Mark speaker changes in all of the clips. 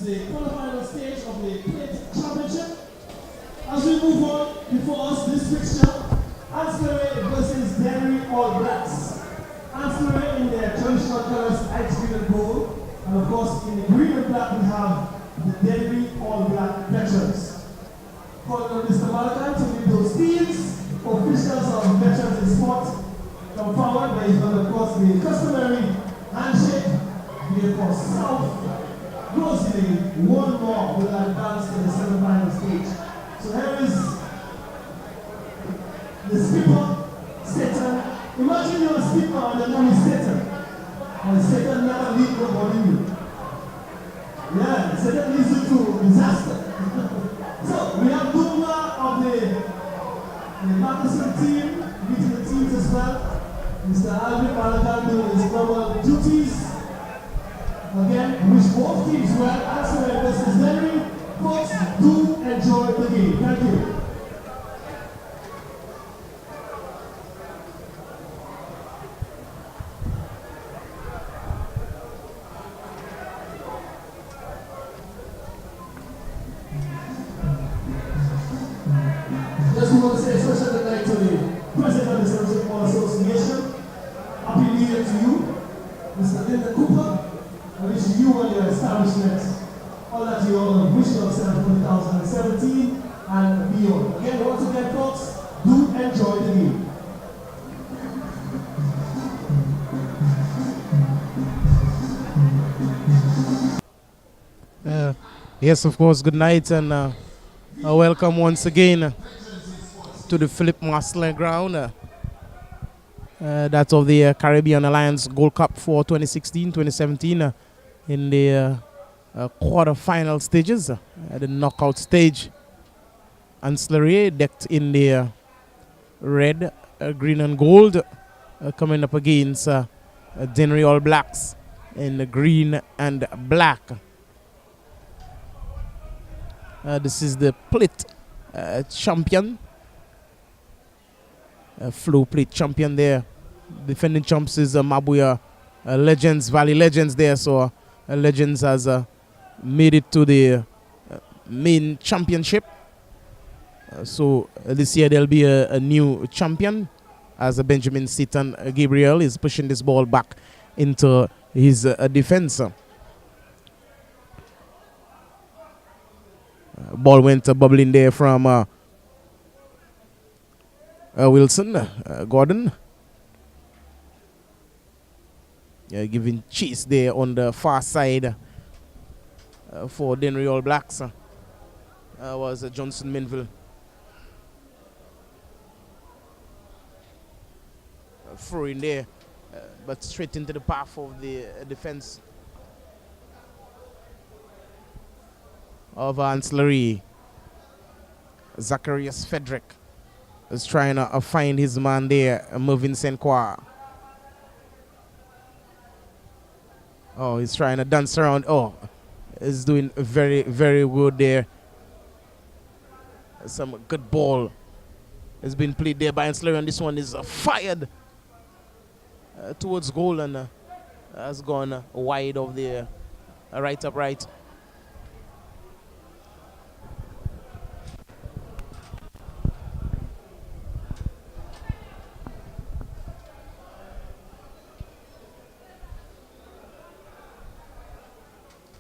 Speaker 1: the quarterfinal stage of the Plate Championship. As we move on, before us, this fixture, ANSE versus DENNERY All Blacks. ANSE in their traditional colors, ice green and gold. And of course, in the green and black, we have the DENNERY All Black veterans. Calling on Mr. Malachi to lead those teams. Officials of veterans in sport come forward, but he's going to, of course, the customary handshake. We, of course, South closely one more will advance to the semi-final stage. So here is the skipper, Satan. Imagine you're a skipper and your name is Satan. And Satan never leaves nobody you. Yeah, Satan leads you to disaster. So we have Duma of the Madison team, meeting the teams as well. Mr. Alvin Malachi doing his normal duties. Again, wish both teams well. ANSE versus DENNERY. Folks, do enjoy the game. Thank you. Just want to say a special good night to the President of the Central Football Association. Happy New Year to you, Mr. Linda Cooper. I wish you and your establishment all that you all wish yourself for 2017 and beyond. Again, once again, folks, do enjoy the game.
Speaker 2: Yes, of course, good night and welcome once again to the Philip Marsland ground. That's of the Caribbean Alliance Gold Cup for 2016-2017 in the quarter-final stages, the knockout stage. ANSE RAYE decked in the red, green and gold, coming up against DENNERY All Blacks in the green and black. This is the plate champion, flow plate champion there. Defending champs is Mabuya Legends, Valley Legends there. So Legends has made it to the main championship. So this year there'll be a new champion as Benjamin Satan Gabriel is pushing this ball back into his defense. Ball went bubbling there from Wilson, Gordon. Giving chase there on the far side for DENNERY All Blacks. Was Johnson Minville. Throw in there, but straight into the path of the defense of ANSE RAYE. Zacharias Frederick is trying to find his man there, moving Senkwa. Oh, he's trying to dance around. Oh, he's doing very, very good there. Some good ball has been played there by ANSE RAYE, and this one is fired towards goal and has gone wide of the right upright.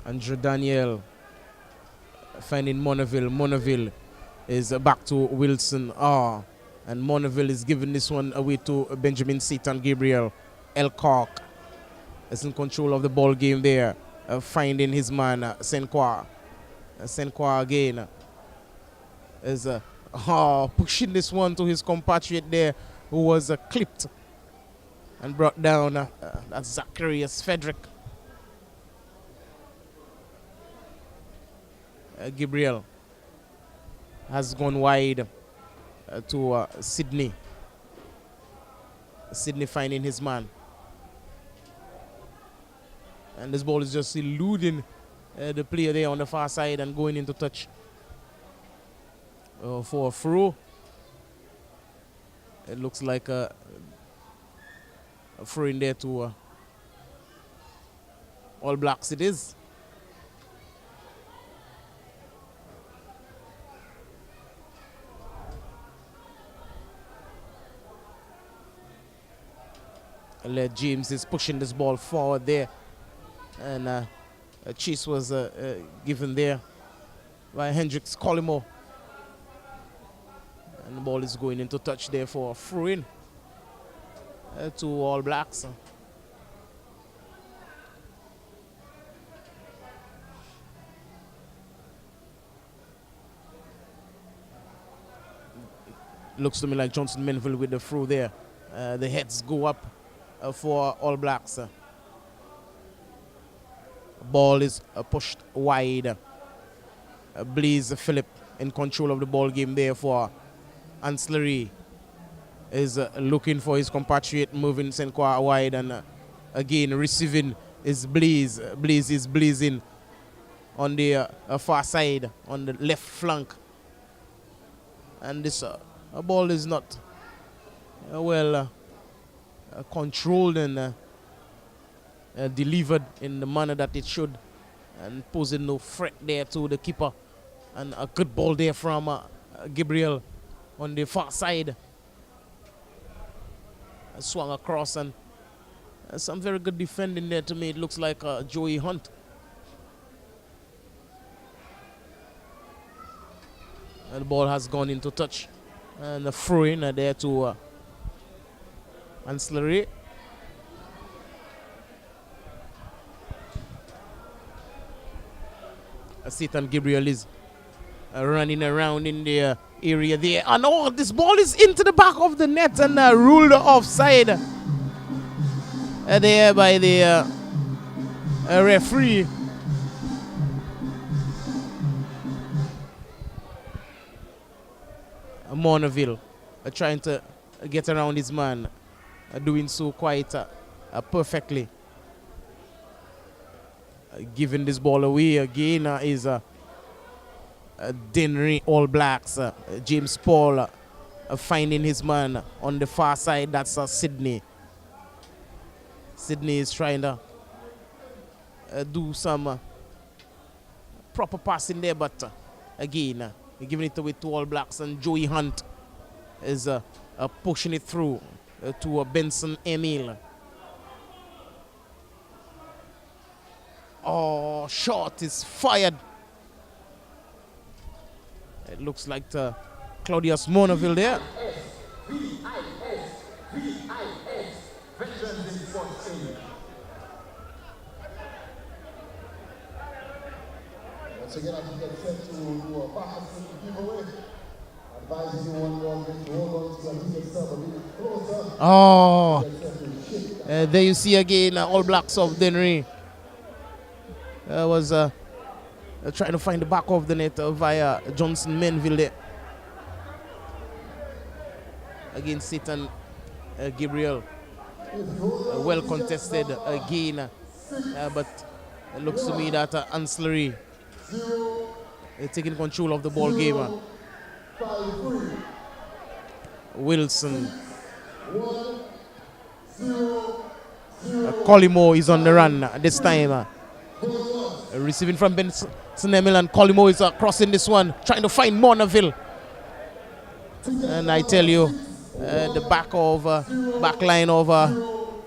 Speaker 2: Andrew Daniel finding Monaville. Monaville is back to Wilson. And Monaville is giving this one away to Benjamin Satan Gabriel. Elcock is in control of the ball game there, finding his man Senkwa. Senkwa again is pushing this one to his compatriot there, who was clipped and brought down. That's Zacharias Frederick. Gabriel has gone wide to Sydney. Sydney finding his man. And this ball is just eluding the player there on the far side and going into touch for a throw. It looks like a throw in there to All Blacks it is. Led James is pushing this ball forward there. And a chase was given there by Hendricks Collimo. And the ball is going into touch there for a throw-in to All Blacks. Looks to me like Johnson Menville with the throw there. The heads go up for All Blacks. Ball is pushed wide. Blaze Phillip in control of the ball game there for Ancillary. Is looking for his compatriot, moving Senqua wide, and again receiving is Blaze. Blaze is blazing on the far side, on the left flank. And this ball is not well controlled and delivered in the manner that it should, and posing no threat there to the keeper. And a good ball there from Gabriel on the far side. Swung across, and some very good defending there to me. It looks like Joey Hunt. And the ball has gone into touch. And the throw-in there to Ancillary. Satan Gabriel is running around in the area there. And oh, this ball is into the back of the net and ruled offside there by the referee. Mourneville trying to get around his man, doing so quite perfectly. Giving this ball away again is DENNERY All Blacks. James Paul finding his man on the far side. That's Sydney. Sydney is trying to do some proper passing there, but again, giving it away to All Blacks, and Joey Hunt is pushing it through to Benson Emil. Oh, shot is fired. It looks like Claudius Mourneville there.
Speaker 3: Once again, I think get set to do a pass giveaway. Advise you one more to hold on to your ticket stub a bit closer.
Speaker 2: Oh, there you see again All Blacks of DENNERY. Was trying to find the back of the net via Johnson Menville there. Against Satan Gabriel. Well contested again, but it looks to me that Ancillary taking control of the ball game. Wilson. Collimo is on the run this time. Receiving from Benson Emil, and Collimo is crossing this one, trying to find Mourneville. And I tell you, the back line of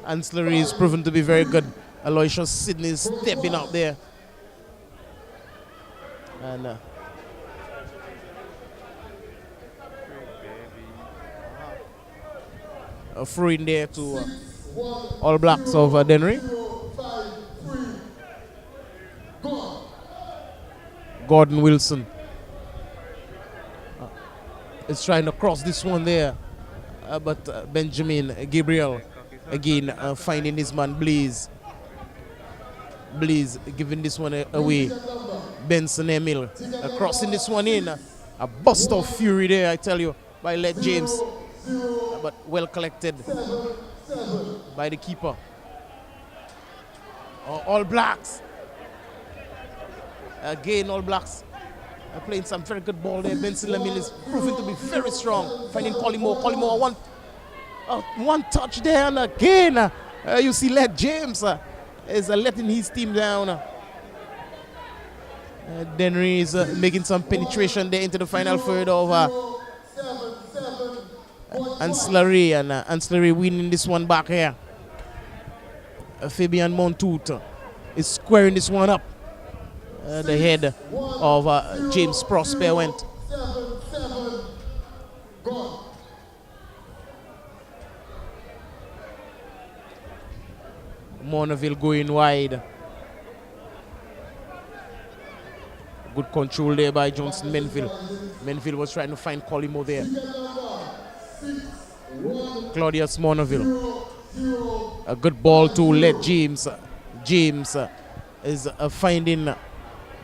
Speaker 2: Ancillary is proven to be very good. Aloysius Sidney is stepping out there. And a throw in there to All Blacks of DENNERY. Gordon Wilson is trying to cross this one there, but Benjamin Gabriel again finding his man Blaze. Blaze giving this one away. Benson Emil crossing this one in. A burst of fury there, I tell you, by Led James, but well collected by the keeper. All Blacks. Again, All Blacks are playing some very good ball there. Benson Emil is proving to be very strong. Finding Collimo. Collimo, one touch there, and again, you see Led James is letting his team down. DENNERY is making some penetration there into the final third of Ancillary, and Ancillary winning this one back here. Fabian Montoute is squaring this one up. The head of James Prosper went.
Speaker 3: 7-7. Gone.
Speaker 2: Mourneville going wide. Good control there by Johnson Menville. Menville was trying to find Colimo there. Claudius Mourneville. A good ball to let James. James is finding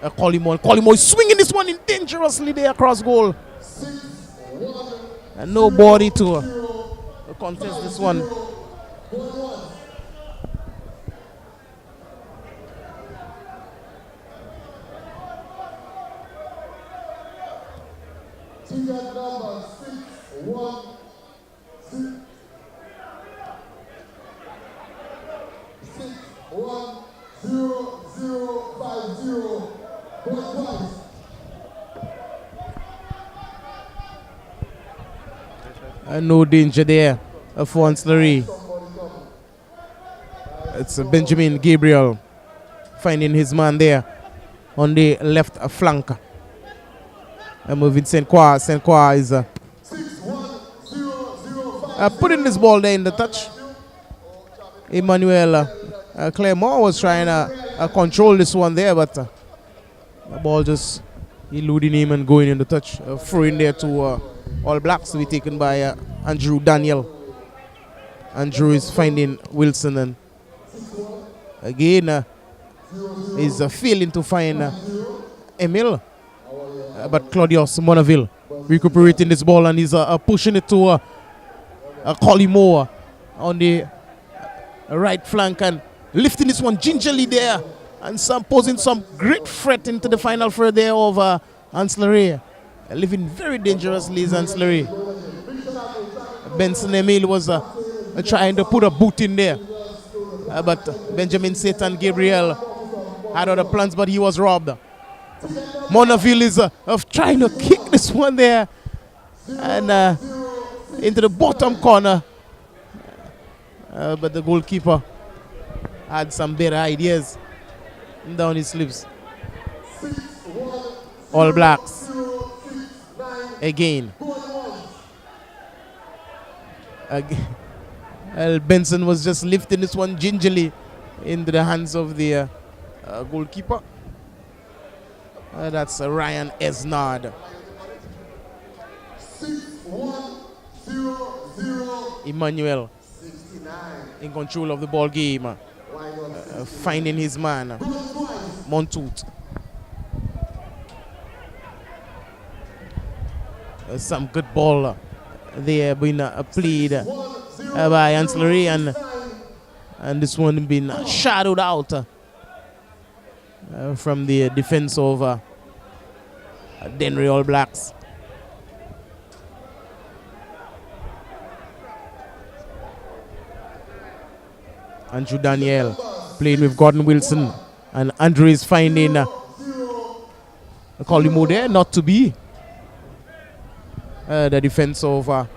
Speaker 2: Colimo. Colimo is swinging this one in dangerously there across goal. And nobody to contest this one.
Speaker 3: Ticket number 6-1-0. 6-1-0-0-5-0. Going twice.
Speaker 2: No danger there for Ancillary. It's Benjamin Gabriel finding his man there on the left flank. And moving St. Croix. St. Croix is putting this ball there in the touch. Emmanuel Claremont was trying to control this one there, but the ball just eluding him and going in the touch. Throw in there to All Blacks to be taken by Andrew Daniel. Andrew is finding Wilson, and again is failing to find Emil. But Claudius Mourneville recuperating this ball, and he's pushing it to Colimo on the right flank and lifting this one gingerly there, and posing some great threat into the final third there of Ancillary. Living very dangerously is Ancillary. Benson Emil was trying to put a boot in there, but Benjamin Satan Gabriel had other plans, but he was robbed. Mourneville is trying to kick this one there and into the bottom corner, but the goalkeeper had some better ideas. Down his sleeves. All Blacks again. Benson was just lifting this one gingerly into the hands of the goalkeeper. That's Ryan Esnard.
Speaker 3: 6-1-0-0.
Speaker 2: Emmanuel
Speaker 3: 69.
Speaker 2: in control of the ball game, finding his man Montoute. Some good ball there being played by Ancillary, and this one being shadowed out from the defense of Dennery All Blacks. Andrew Daniel playing with Gordon Wilson, and Andrew is finding Colimo there, not to be. The defense of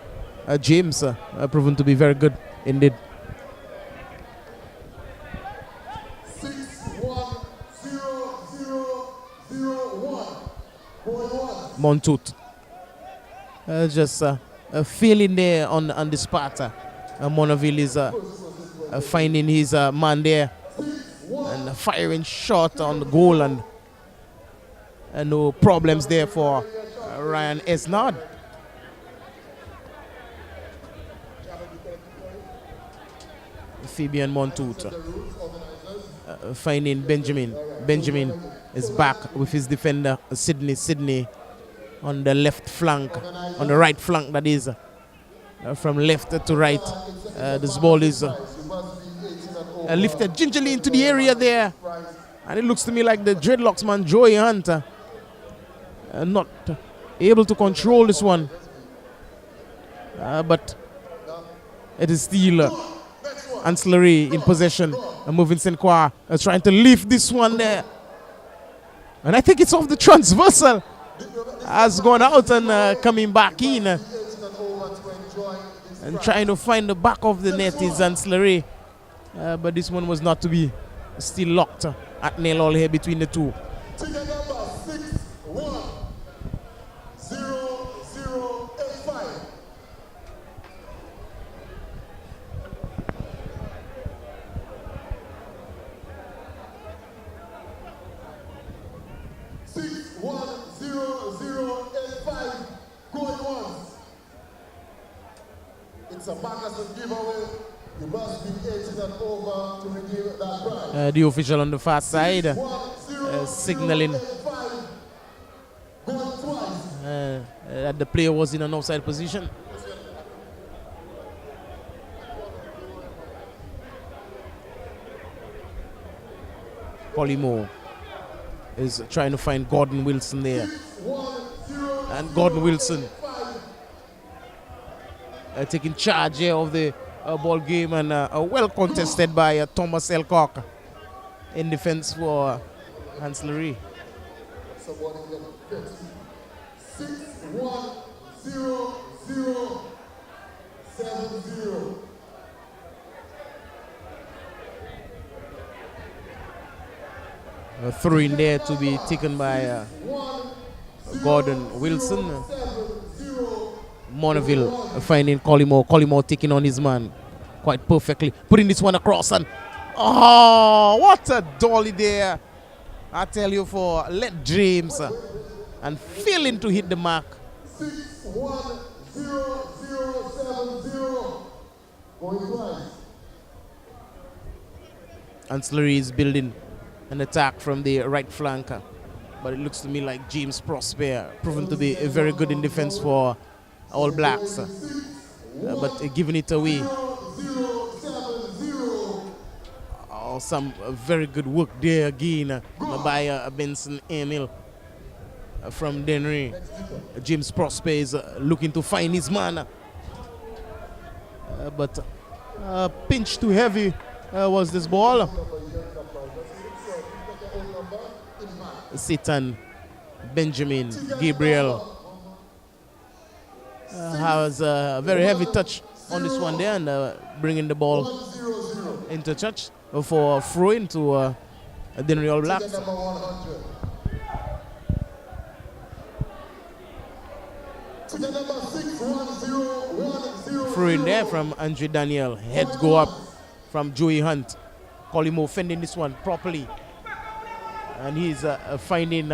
Speaker 2: James proven to be very good indeed.
Speaker 3: 6-1-0-0-0-1.
Speaker 2: Montoute just feeling there on this part. Mourneville is finding his man there and firing shot on the goal, and no problems there for Ryan Esnard. Fabian Montoute finding Benjamin. Benjamin is back with his defender Sydney. Sydney on the left flank, on the right flank, that is, from left to right. This ball is lifted gingerly into the area there, and it looks to me like the dreadlocks man Joey Hunt not able to control this one, but it is still Ancillary in possession. Moving St. Croix trying to lift this one there, and I think it's off the transversal, has gone out and coming back in and trying to find the back of the net is Ancillary. but this one was not to be. Still locked at nil all here between the two.
Speaker 3: Ticket number 610085. 610085 going once. It's a Bacchus giveaway. You must be 18 and over to redeem that prize.
Speaker 2: The official on the far side signaling
Speaker 3: Going twice.
Speaker 2: that the player was in an offside position. Collymore is trying to find Gordon Wilson there. And Gordon Wilson taking charge here of the ball game, and well contested by Thomas Elcock in defense for ANSE.
Speaker 3: Somebody get 610070.
Speaker 2: A throw in there to be taken by Gordon Wilson. Monaville finding Collymore. Collymore taking on his man quite perfectly. Putting this one across, and oh, what a dolly there. I tell you, for let James and failing to hit the mark.
Speaker 3: 610070. Going twice.
Speaker 2: ANSE is building an attack from the right flank, but it looks to me like James Prosper proven to be very good in defense for All Blacks, but giving it away. Oh, some very good work there again by Benson Emil from DENNERY. James Prosper is looking to find his man, but pinch too heavy was this ball. Satan Benjamin Gabriel has a very heavy touch on this one there, and bringing the ball into touch for throw into DENNERY All Blacks. Throw in there from Andre Daniel. Heads go up from Joey Hunt. Collymore fending this one properly, and he's finding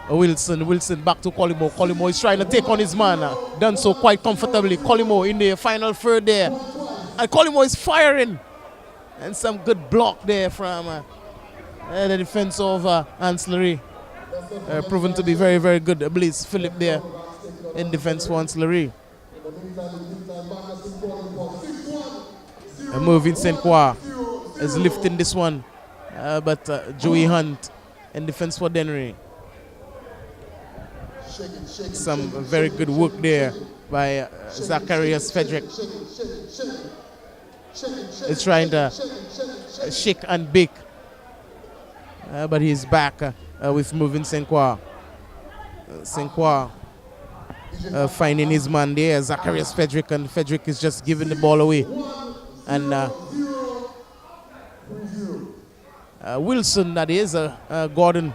Speaker 2: Wilson. Wilson back to Collymore. Collymore is trying to take on his man. Done so quite comfortably. Collymore in the final third there. And Collymore is firing. And some good block there from the defense of ANSE. Proven to be very, very good. Blaise Phillip there in defense for ANSE. Mervyn St. Croix is lifting this one. But Joey Hunt in defense for DENNERY. Some very good work there by Zacharias Frederick. He's trying to shake and bake, but he's back with Mervyn St. Croix. St. Croix finding his man there, Zacharias Frederick, and Frederick is just giving the ball away. And Wilson, that is, Gordon,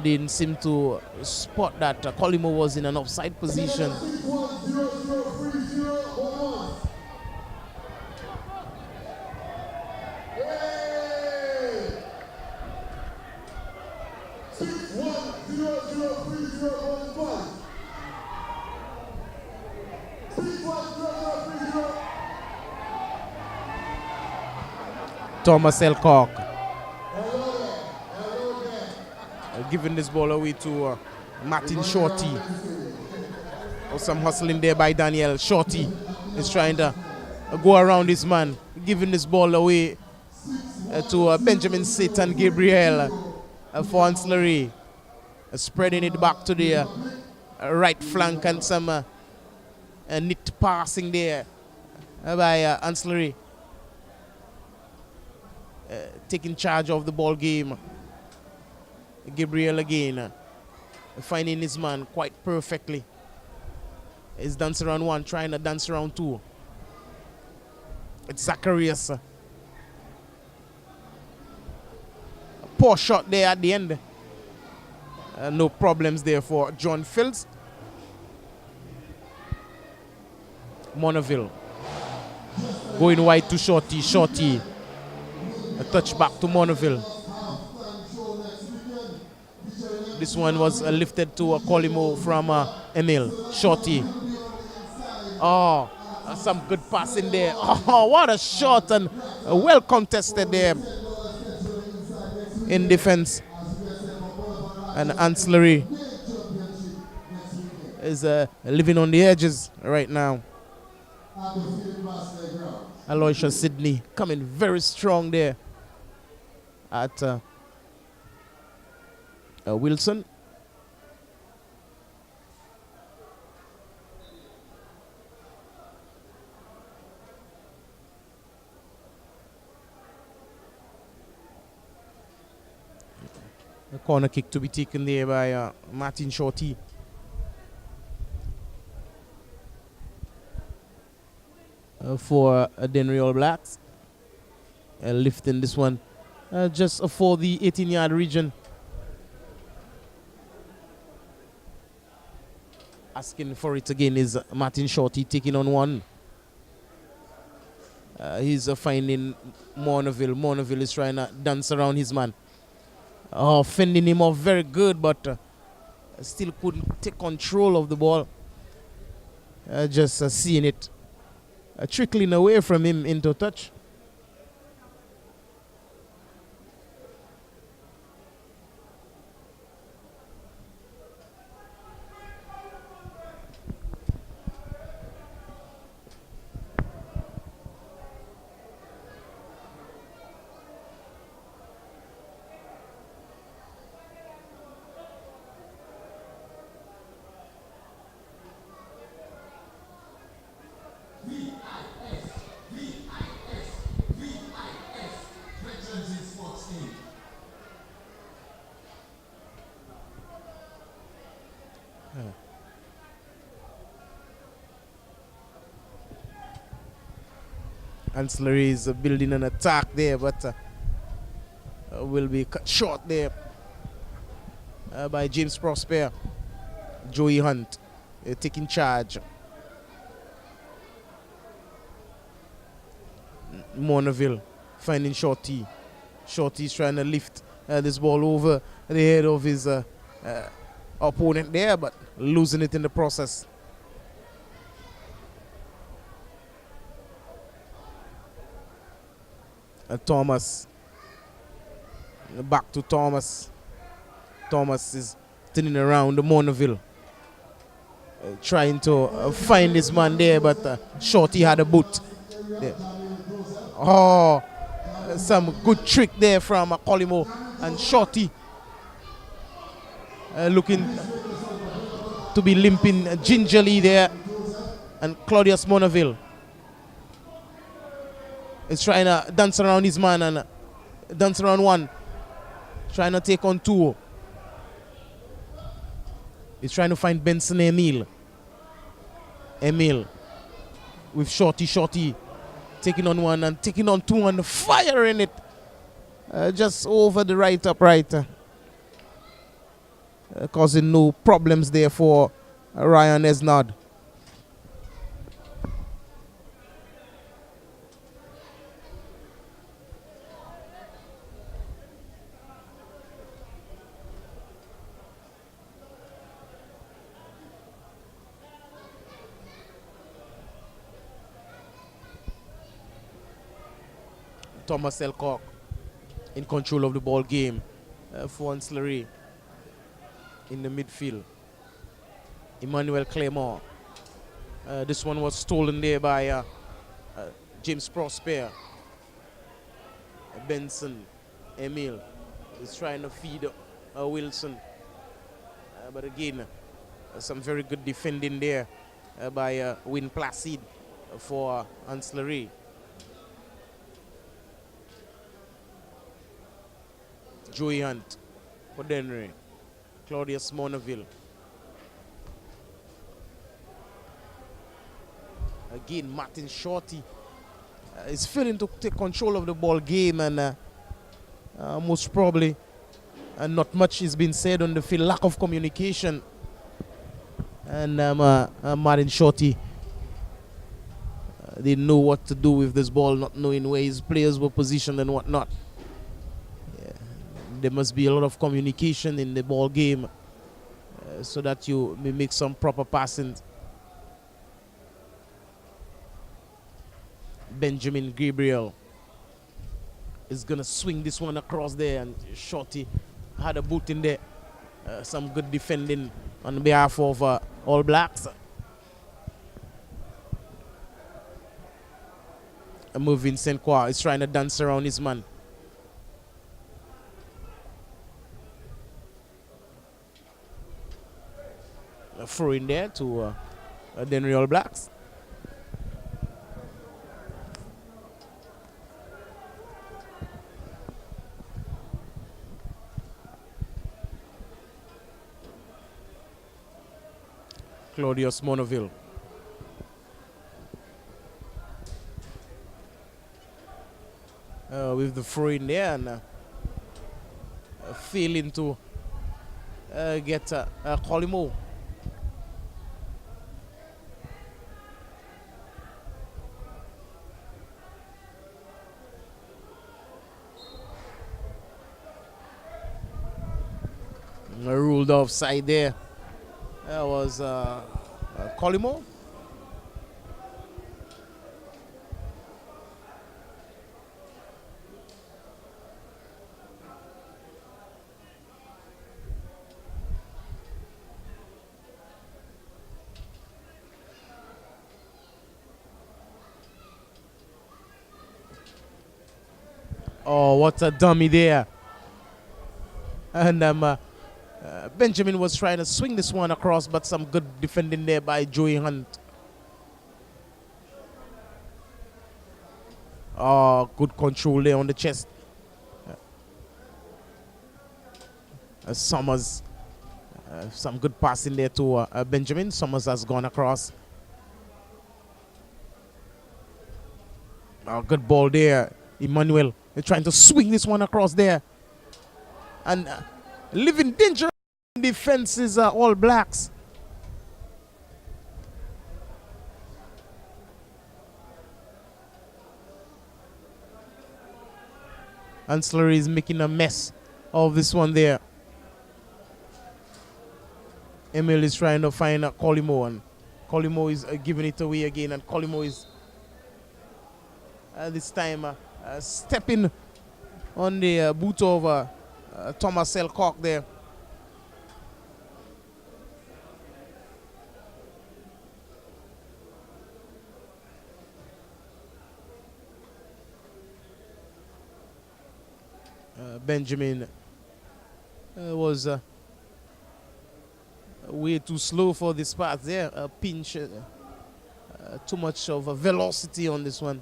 Speaker 2: didn't seem to spot that Collymore was in an offside position. Thomas Elcock giving this ball away to Martin Shorty. Some hustling there by Daniel. Shorty is trying to go around his man, giving this ball away to Benjamin Satan Gabriel for ANSE. Spreading it back to the right flank, and some neat passing there by ANSE. Taking charge of the ball game. Gabriel again, finding his man quite perfectly. He's dance around one, trying to dance around two. It's Zacharias. A poor shot there at the end. No problems there for John Fields. Monaville going wide to Shorty. Shorty. A touch back to Monaville. This one was lifted to Colimo from Emil. Shorty. Oh, some good passing there. Oh, what a shot, and well contested there in defense. And Ancillary is living on the edges right now. Aloysius Sydney coming very strong there at Wilson. A corner kick to be taken there by Martin Shorty. For DENNERY All Blacks. Lifting this one just for the 18-yard region. Asking for it again is Martin Shorty taking on one. He's finding Monaville. Monaville is trying to dance around his man. Oh, fending him off very good, but still couldn't take control of the ball. Just seeing it trickling away from him into touch. Ancillary is building an attack there, but will be cut short there by James Prosper. Joey Hunt taking charge. Monaville finding Shorty. Shorty's trying to lift this ball over the head of his opponent there, but losing it in the process. Thomas. Back to Thomas. Thomas is turning around the Monaville. Trying to find his man there, but Shorty had a boot. There. Oh, some good trick there from Colimo and Shorty. Looking to be limping gingerly there. And Claudius Monaville is trying to dance around his man and dance around one. Trying to take on two. He's trying to find Benson Emil. Emil with Shorty. Shorty taking on one and taking on two and firing it just over the right upright. Causing no problems there for Ryan Esnod. Thomas Elcock in control of the ball game for Ancillary in the midfield. Emmanuel Claymore. This one was stolen there by James Prosper. Benson Emil is trying to feed Wilson. But again, some very good defending there by Win Placid for Ancillary. Joey Hunt for DENNERY. Claudius Monaville. Again, Martin Shorty is failing to take control of the ball game, and most probably not much is being said on the field. Lack of communication, and Martin Shorty didn't know what to do with this ball, not knowing where his players were positioned and whatnot. Yeah. There must be a lot of communication in the ball game so that you may make some proper passing. Benjamin Gabriel is going to swing this one across there, and Shorty had a boot in there. Some good defending on behalf of All Blacks. Moving Senqua is trying to dance around his man. A throw in there to DENNERY All Blacks. Claudius Monoville. With the throw in there, and failing to get Colimo. Ruled offside there. That was Colimo. Oh, what a dummy there. And Benjamin was trying to swing this one across, but some good defending there by Joey Hunt. Oh, good control there on the chest. Summers, some good passing there to Benjamin. Summers has gone across. Oh, good ball there, Emmanuel. They're trying to swing this one across there. And living danger in defense is All Blacks. Anslery is making a mess of this one there. Emil is trying to find Colimo, and Colimo is giving it away again, and Colimo is this time stepping on the boot of Thomas Selcock there. Benjamin was way too slow for this pass there. A pinch, too much of a velocity on this one.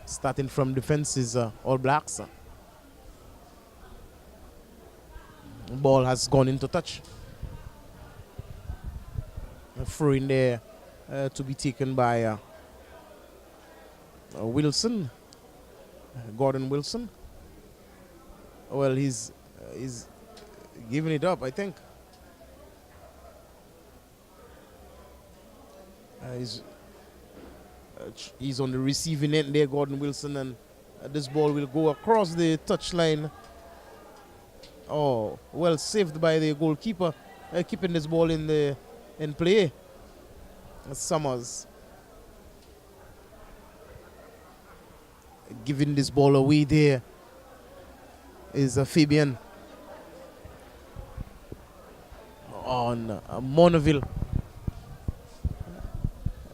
Speaker 2: Starting from defense is All Blacks. Ball has gone into touch. A throw in there to be taken by Wilson, Gordon Wilson. Well, he's giving it up, I think. He's on the receiving end there, Gordon Wilson, and this ball will go across the touchline. Oh, well saved by the goalkeeper, keeping this ball in play. Summers giving this ball away there is Fabian on Monoville.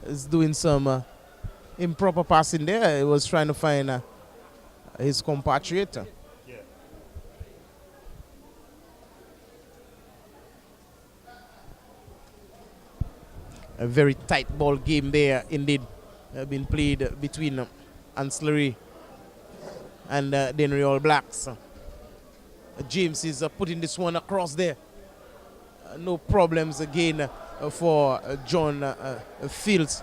Speaker 2: Is doing some improper passing there. He was trying to find his compatriot. A very tight ball game there, indeed, been played between Anslery and DENNERY All Blacks. James is putting this one across there. No problems again for John Fields.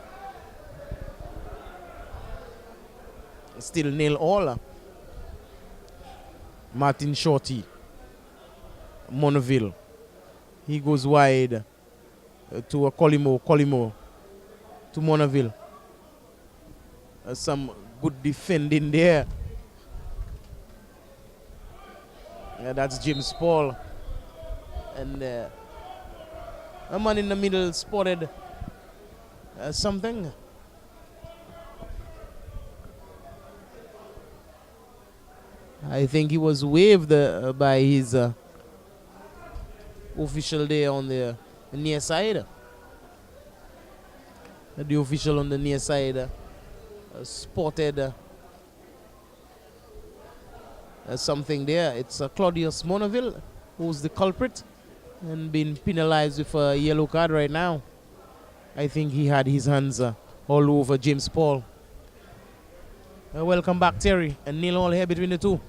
Speaker 2: Still 0-0. Martin Shorty, Monaville. He goes wide to Colimo to Monaville. Some good defending there. That's James Paul. And a man in the middle spotted something. I think he was waved by his official there on the near side. The official on the near side spotted something there. It's Claudius Monaville who's the culprit and being penalized with a yellow card right now. I think he had his hands all over James Paul. Welcome back, Terry. And 0-0 here between the two.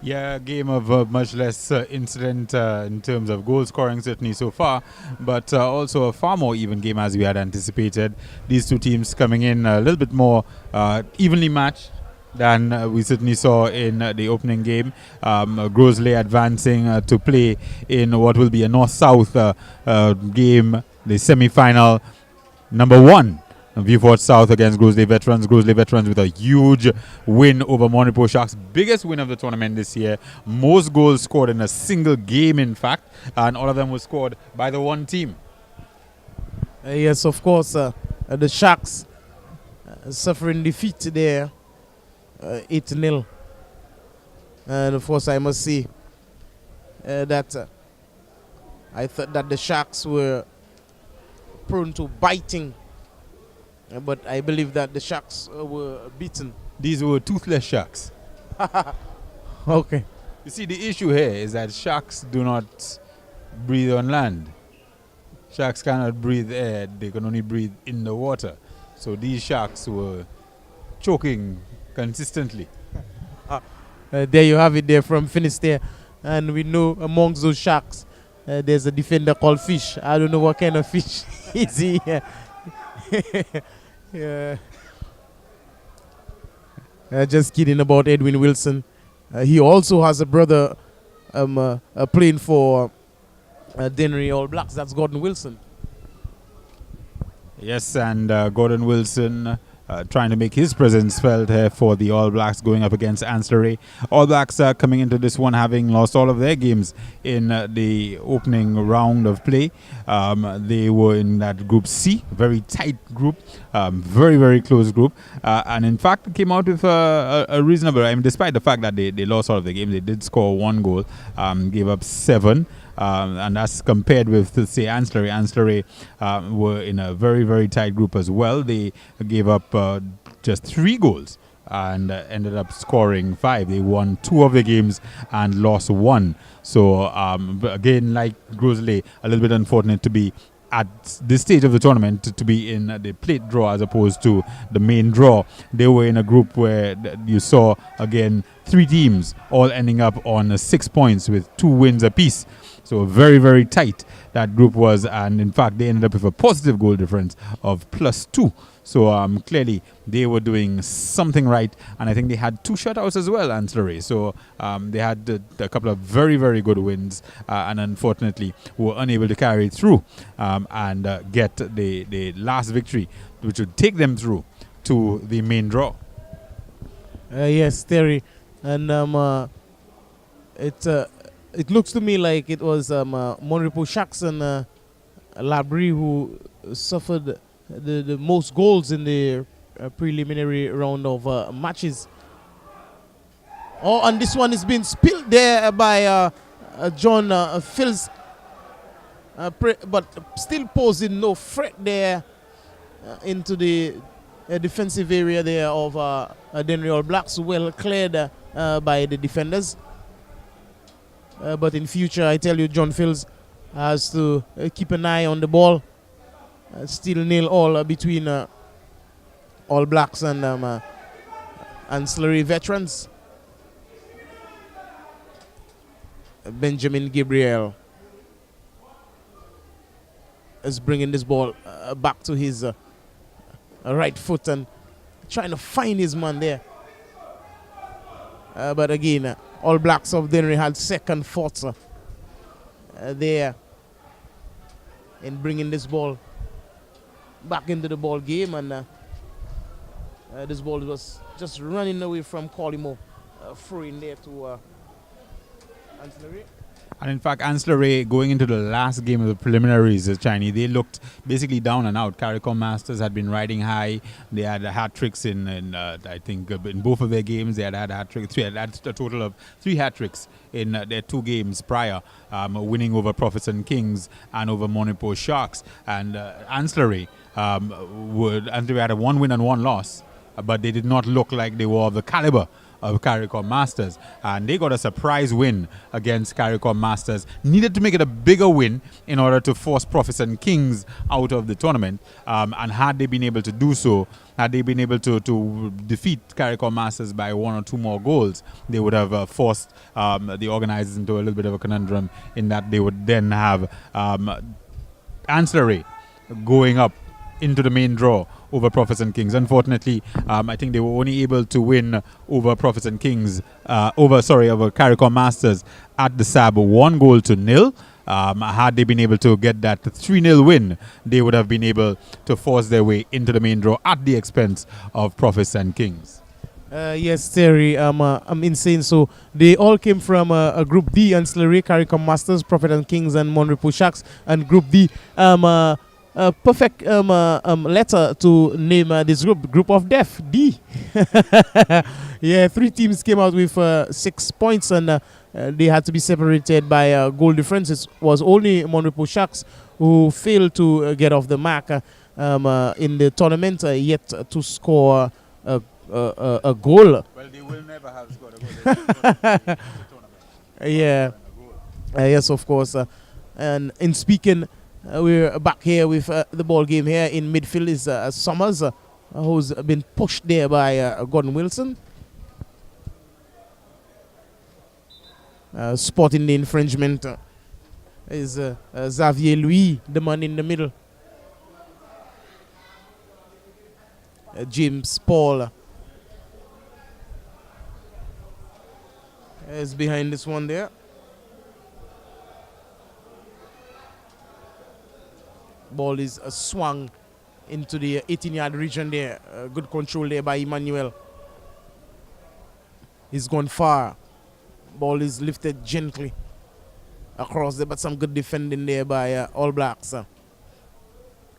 Speaker 4: Yeah, a game of much less incident in terms of goal scoring certainly so far, but also a far more even game as we had anticipated. These two teams coming in a little bit more evenly matched than we certainly saw in the opening game. Grosley advancing to play in what will be a North-South game, the semi-final number 1. Viewport South against Grosley Veterans. Grosley Veterans with a huge win over Monipo Sharks. Biggest win of the tournament this year. Most goals scored in a single game, in fact. And all of them were scored by the one team.
Speaker 2: Yes, of course. The Sharks suffering defeat there. 8-0. And of course, I must say that I thought that the Sharks were prone to biting. But I believe that the Sharks were beaten.
Speaker 4: These were toothless sharks.
Speaker 2: Okay.
Speaker 4: You see, the issue here is that sharks do not breathe on land. Sharks cannot breathe air. They can only breathe in the water. So these sharks were choking consistently.
Speaker 2: There you have it there from Finisterre. And we know amongst those sharks, there's a defender called Fish. I don't know what kind of fish is he. Yeah. Just kidding about Edwin Wilson. He also has a brother playing for DENNERY All Blacks. That's Gordon Wilson.
Speaker 4: Yes, and Gordon Wilson trying to make his presence felt here for the All Blacks going up against ANSE. All Blacks coming into this one having lost all of their games in the opening round of play. They were in that Group C, very tight group, very, very close group. And in fact, came out with a reasonable, I mean, despite the fact that they lost all of the games, they did score 1 goal, gave up 7. And that's compared with, say, ANSE. ANSE were in a very, very tight group as well. They gave up just 3 goals and ended up scoring 5. They won 2 of the games and lost 1. So, again, like Grosley, a little bit unfortunate to be at this stage of the tournament to be in the plate draw as opposed to the main draw. They were in a group where you saw, again, 3 teams all ending up on 6 points with 2 wins apiece. So very, very tight that group was, and in fact they ended up with a positive goal difference of +2. So clearly they were doing something right, and I think they had 2 shutouts as well, ANSE. So they had a couple of very, very good wins, and unfortunately were unable to carry it through and get the last victory, which would take them through to the main draw.
Speaker 2: Yes, Terry, and it looks to me like it was Monrepo Sharks and Labrie who suffered the most goals in the preliminary round of matches. Oh, and this one is being spilled there by John Fields, but still posing no threat there into the defensive area there of DENNERY All Blacks, well cleared by the defenders. But in future, I tell you, John Fields has to keep an eye on the ball. Still 0-0 between All Blacks and Ancillary Veterans. Benjamin Gabriel is bringing this ball back to his right foot and trying to find his man there. But again, All Blacks of Dennery had second thoughts there in bringing this ball back into the ball game, and this ball was just running away from Collimo, throwing there to ANSE.
Speaker 4: And in fact, ANSE going into the last game of the preliminaries, Chinese, they looked basically down and out. CARICOM Masters had been riding high. They had hat tricks in I think, in both of their games. They had hat tricks. They had a total of 3 hat tricks in their 2 games prior, winning over Prophets and Kings and over Monipo Sharks. And ANSE had a 1 win and 1 loss, but they did not look like they were of the caliber of CARICOM Masters, and they got a surprise win against CARICOM Masters. Needed to make it a bigger win in order to force Prophets and Kings out of the tournament, and had they been able to do so, had they been able to defeat CARICOM Masters by 1 or 2 more goals, they would have forced the organizers into a little bit of a conundrum, in that they would then have ANSE going up into the main draw over Prophets and Kings. Unfortunately, I think they were only able to win over Prophets and Kings, over CARICOM Masters at the SAB 1-0. Had they been able to get that 3-0 win, they would have been able to force their way into the main draw at the expense of Prophets and Kings.
Speaker 2: Yes, Terry, I'm insane. So they all came from a Group D, ANSE, CARICOM Masters, Prophet and Kings, and Monrepo Sharks. And Group D, perfect letter to name this group of death, D. Yeah, 3 teams came out with 6 points, and they had to be separated by goal difference. It was only Monrepo Sharks who failed to get off the mark in the tournament, yet to score a goal.
Speaker 4: Well, they will never have scored a goal.
Speaker 2: Yeah, yes, of course. And in speaking, we're back here with the ball game here. In midfield is Summers, who's been pushed there by Gordon Wilson. Spotting the infringement is Xavier Louis, the man in the middle. James Paul is behind this one there. Ball is swung into the 18-yard region there. Good control there by Emmanuel. He's gone far. Ball is lifted gently across there, but some good defending there by All Blacks.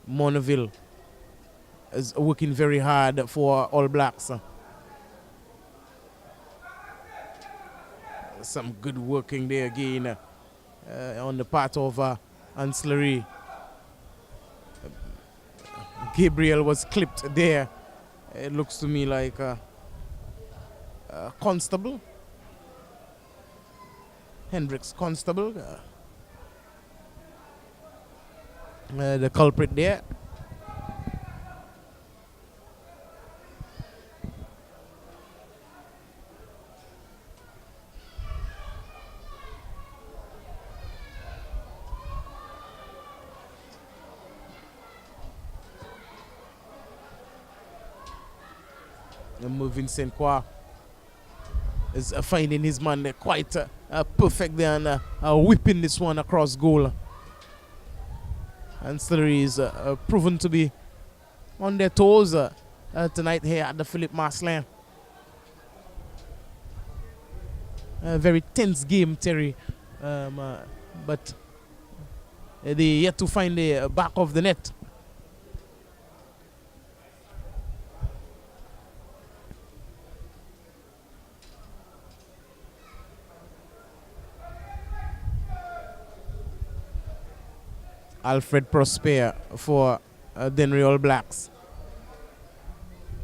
Speaker 2: Monaville is working very hard for All Blacks. Some good working there again on the part of ANSE. Gabriel was clipped there. It looks to me like Constable. Hendricks Constable. The culprit there. Moving St. Croix is finding his man quite perfect there, and whipping this one across goal. And Stillery is proven to be on their toes tonight here at the Philippe Marcelin. A very tense game, Terry, but they yet to find the back of the net. Alfred Prosper for Dennery All Blacks.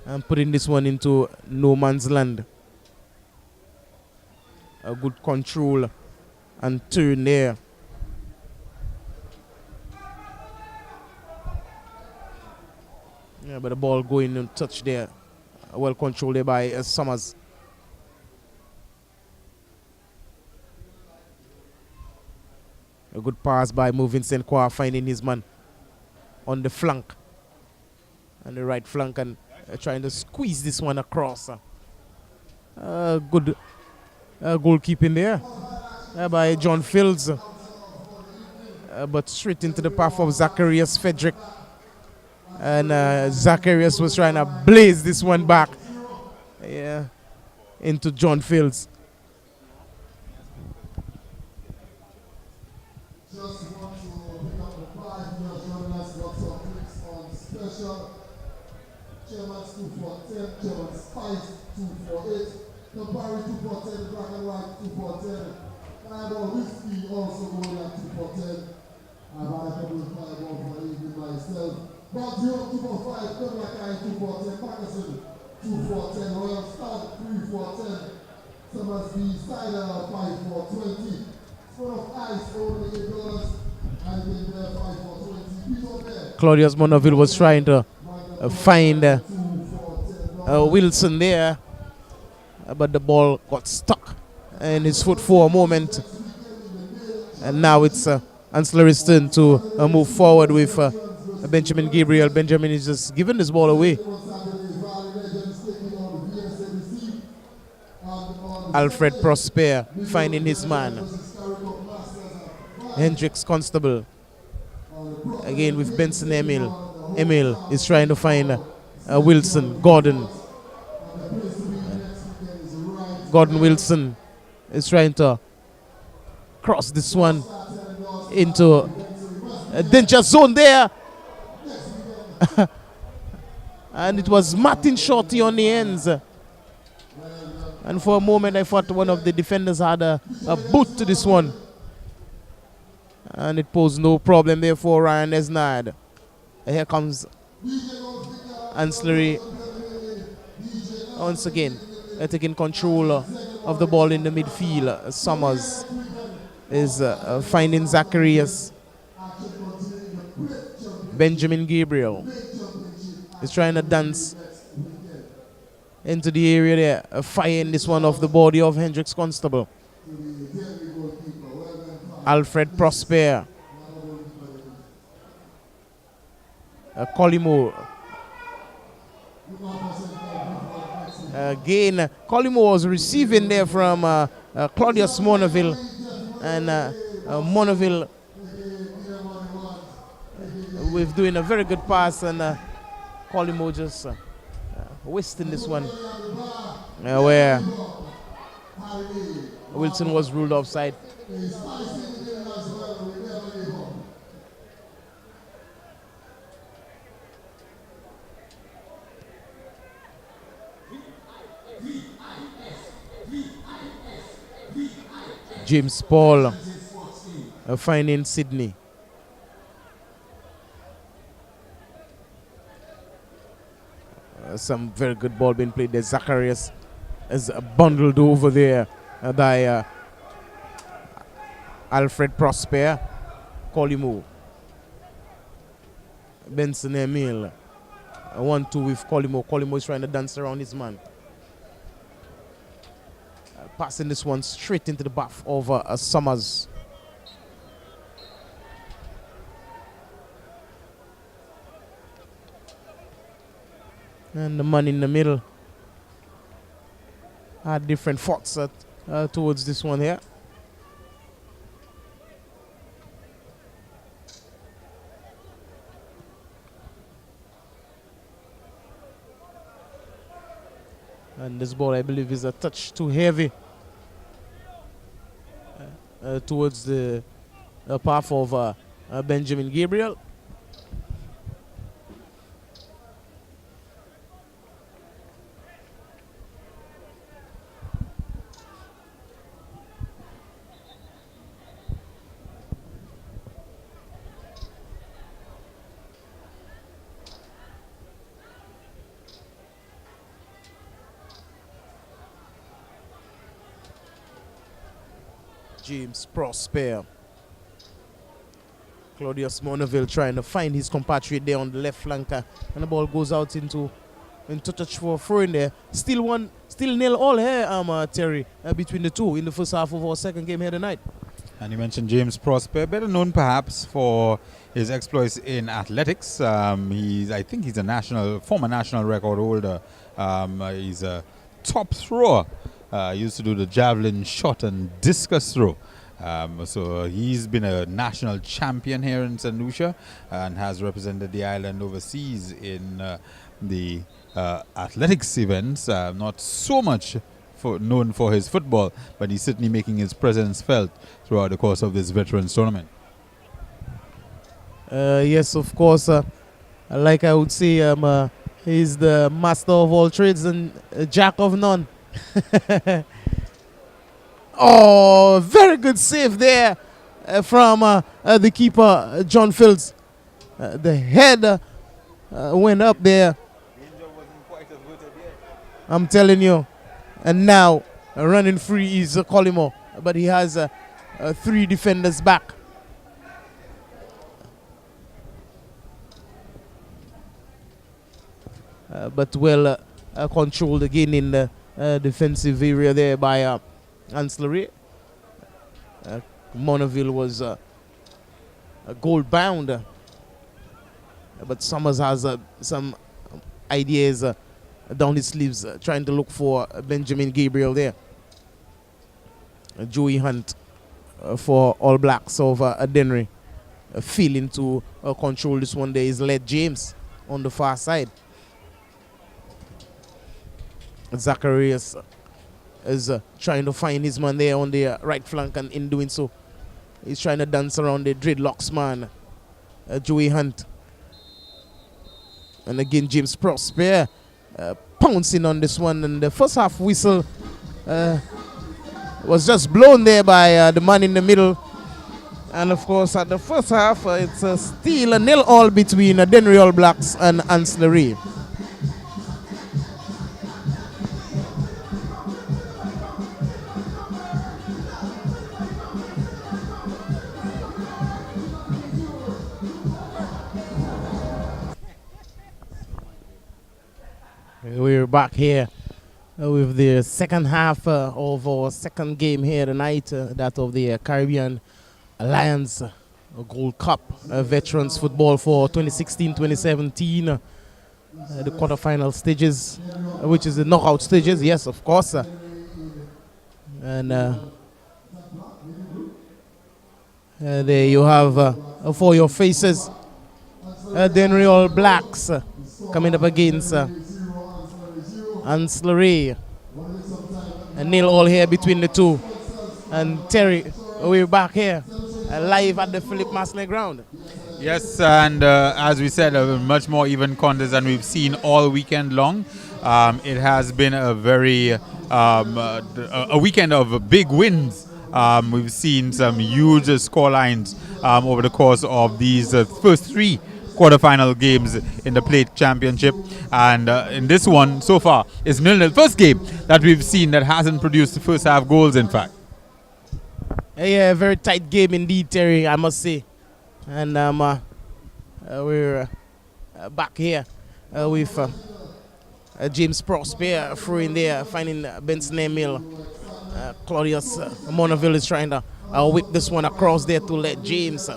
Speaker 2: And putting this one into no man's land. A good control and turn there. Yeah, but the ball going and touch there. Well controlled there by Summers. A good pass by moving St. Croix, finding his man on the flank. On the right flank and trying to squeeze this one across. Good goalkeeping there by John Fields. But straight into the path of Zacharias Frederick. And Zacharias was trying to blaze this one back. Yeah, into John Fields.
Speaker 3: Just want to pick up the prize. We are joining us. Got some clicks on special. Chairman's 2 for 10. Chairman's Spice 2 for 8. Campari 2 for 10. Black and White 2 for 10. Fireball Whiskey also going at 2 for 10. I've had a couple of fireball for evening myself. But 0 2 for 5. Kemlakai 2 for 10. Pakistan 2 for 10. Royal Star 3 for 10. Summers B Cider 5 for 20. Spoon of Ice only $8. And then there 5 for 20. Peter there.
Speaker 2: Claudius Monaville was trying to find Wilson there, but the ball got stuck in his foot for a moment. And now it's Ancillary's turn to move forward with Benjamin Gabriel. Benjamin is just giving this ball away. Alfred Prosper finding his man. Hendricks Constable. Again with Benson Emil. Emil is trying to find Wilson. Gordon. Gordon Wilson is trying to cross this one into a danger zone there. And it was Martin Shorty on the ends. And for a moment I thought one of the defenders had a boot to this one. And it posed no problem there for Ryan Esnard. Here comes Ancillary once again, taking control of the ball in the midfield. Summers is finding Zacharias. Benjamin Gabriel is trying to dance into the area there, firing this one off the body of Hendricks Constable. Alfred Prosper. Colimo. Again, Colimo was receiving there from Claudius Monaville. And Monaville with doing a very good pass. And Colimo just wasting this one. Where Wilson was ruled offside. James Paul finding Sydney. Some very good ball being played there. Zacharias is bundled over there by Alfred Prosper. Colimo. Benson Emil. 1-2 with Colimo. Colimo is trying to dance around his man. Passing this one straight into the bath of Summers. And the man in the middle had different thoughts towards this one here. And this ball, I believe, is a touch too heavy towards the path of Benjamin Gabriel. James Prosper. Claudius Monaville trying to find his compatriot there on the left flanker. And the ball goes out into touch for a throw in there. Still nil all here, Terry, between the two in the first half of our second game here tonight.
Speaker 4: And you mentioned James Prosper, better known perhaps for his exploits in athletics. I think he's a former national record holder. He's a top thrower. Used to do the javelin shot and discus throw. So he's been a national champion here in St. Lucia and has represented the island overseas in the athletics events. Not so much known for his football, but he's certainly making his presence felt throughout the course of this veterans tournament.
Speaker 2: Yes, of course. Like I would say, he's the master of all trades and jack of none. Oh, very good save there from the keeper, John Fields. The head went up there. I'm telling you. And now running free is Collymore, but he has 3 defenders back. But well controlled again in the defensive area there by ANSE. Monaville was goal bound, but Summers has some ideas down his sleeves, trying to look for Benjamin Gabriel there. Joey Hunt for All Blacks of DENNERY, feeling to control this one. There is Led James on the far side. Zacharias is trying to find his man there on the right flank, and in doing so, he's trying to dance around the dreadlocks man, Joey Hunt. And again, James Prosper pouncing on this one, and the first half whistle was just blown there by the man in the middle. And of course, at the first half, it's still a 0-0 between DENNERY All Blacks and ANSE. We're back here with the second half of our second game here tonight, that of the Caribbean Alliance Gold Cup Veterans Football for 2016-2017. The quarterfinal stages, which is the knockout stages, yes, of course. And there you have for your faces DENNERY All Blacks coming up against ANSE. A 0-0 here between the two. And Terry, we're back here live at the Philip Masley ground.
Speaker 4: Yes, and as we said, a much more even contest than we've seen all weekend long. It has been a very a weekend of big wins. We've seen some huge score lines over the course of these first 3 quarterfinal games in the Plate Championship, and in this one so far is 0-0. First game that we've seen that hasn't produced the first half goals, in fact.
Speaker 2: Yeah, very tight game indeed, Terry, I must say. And we're back here with James Prosper throwing there, finding Benson Emil. Claudius Monaville is trying to whip this one across there to let James.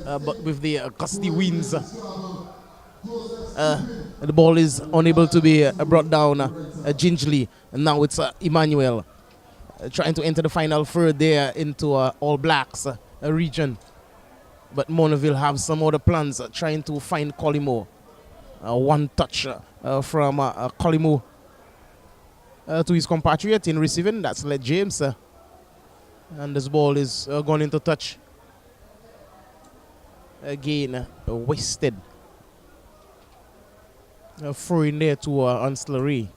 Speaker 2: But with the gusty winds, the ball is unable to be brought down gingerly. And now it's Emmanuel trying to enter the final third there into All Blacks region. But Monaville have some other plans, trying to find Collymore. One touch from Collymore to his compatriot in receiving. That's Led James. And this ball is gone into touch. Again, wasted. Throw in there to ANSE.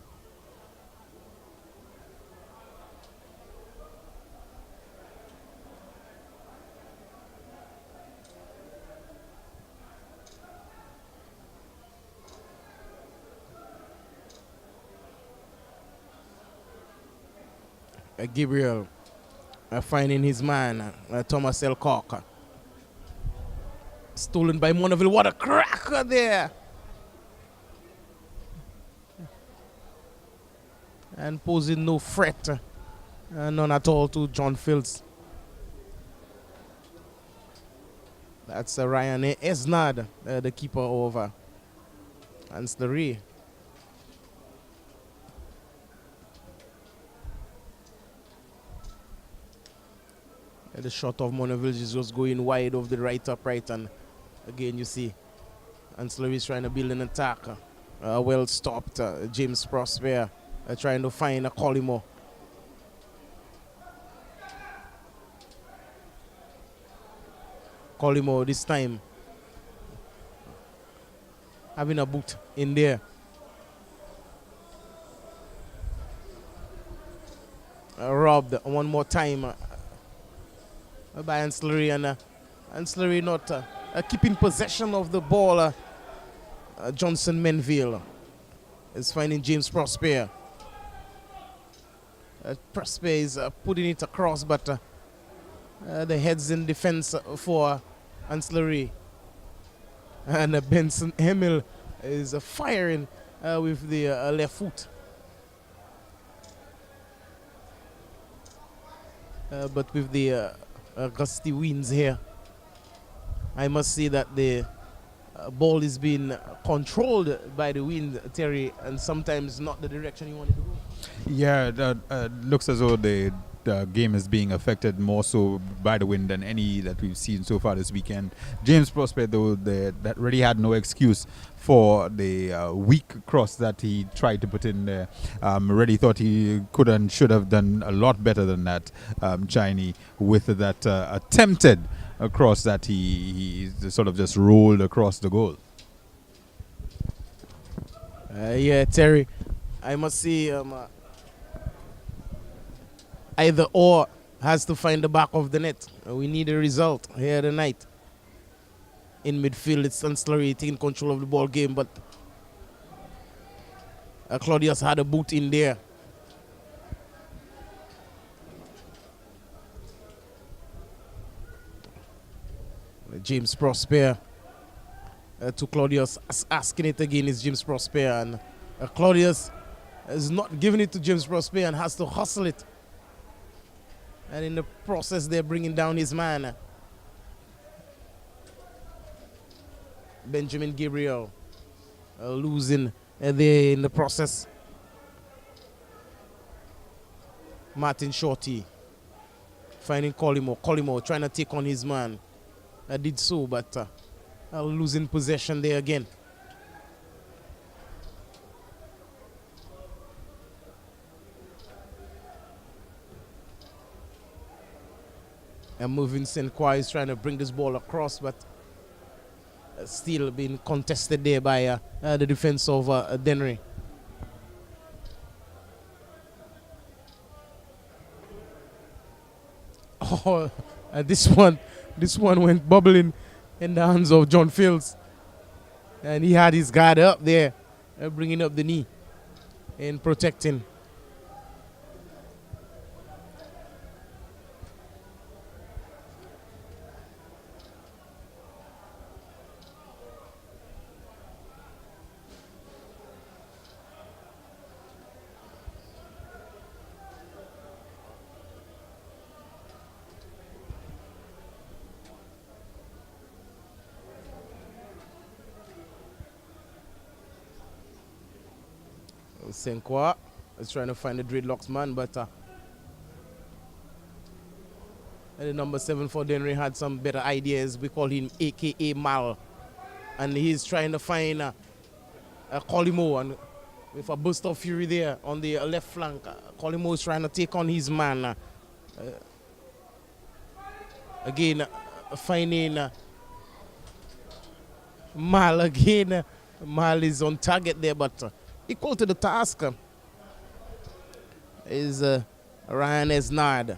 Speaker 2: Gabriel finding his man, Thomas Elcock. Stolen by Monaville. What a cracker there. And posing no threat, none at all, to John Fields. That's Ryan Esnard, the keeper over ANSE RAYE. The shot of Monaville is just going wide of the right upright, and again you see ANSE RAYE is trying to build an attack. Well stopped. James Prosper trying to find a Collimo. Collimo this time having a boot in there. Robbed one more time by ANSE RAYE, and ANSE RAYE not keeping possession of the ball. Johnson Menville is finding James Prosper. Prosper is putting it across, but the heads in defense for ANSE RAYE. And Benson Emil is firing with the left foot. But with the gusty winds here, I must say that the ball is being controlled by the wind, Terry, and sometimes not the direction you want it to go.
Speaker 4: Yeah, that looks as though the game is being affected more so by the wind than any that we've seen so far this weekend. James Prosper, though, that really had no excuse for the weak cross that he tried to put in there. Really thought he could and should have done a lot better than that, Chinese, with that attempted cross that he sort of just rolled across the goal.
Speaker 2: Yeah, Terry, I must say either or has to find the back of the net. We need a result here tonight. In midfield, it's ANSE RAYE taking control of the ball game, but Claudius had a boot in there. James Prosper to Claudius, asking it again is James Prosper, and Claudius is not giving it to James Prosper and has to hustle it. And in the process, they're bringing down his man. Benjamin Gabriel losing there in the process. Martin Shorty finding Collimo. Collimo trying to take on his man. Did so, but losing possession there again. And moving St. Croix is trying to bring this ball across, but still being contested there by the defense of DENNERY. Oh, this one went bubbling in the hands of John Fields, and he had his guard up there, bringing up the knee and protecting. Senkwa is trying to find the dreadlocks man, but the number 7 for DENNERY had some better ideas. We call him AKA Mal, and he's trying to find a Collimo, and with a burst of fury there on the left flank. Collimo is trying to take on his man. Again, finding Mal again. Mal is on target there, but equal to the task is Ryan Esnard.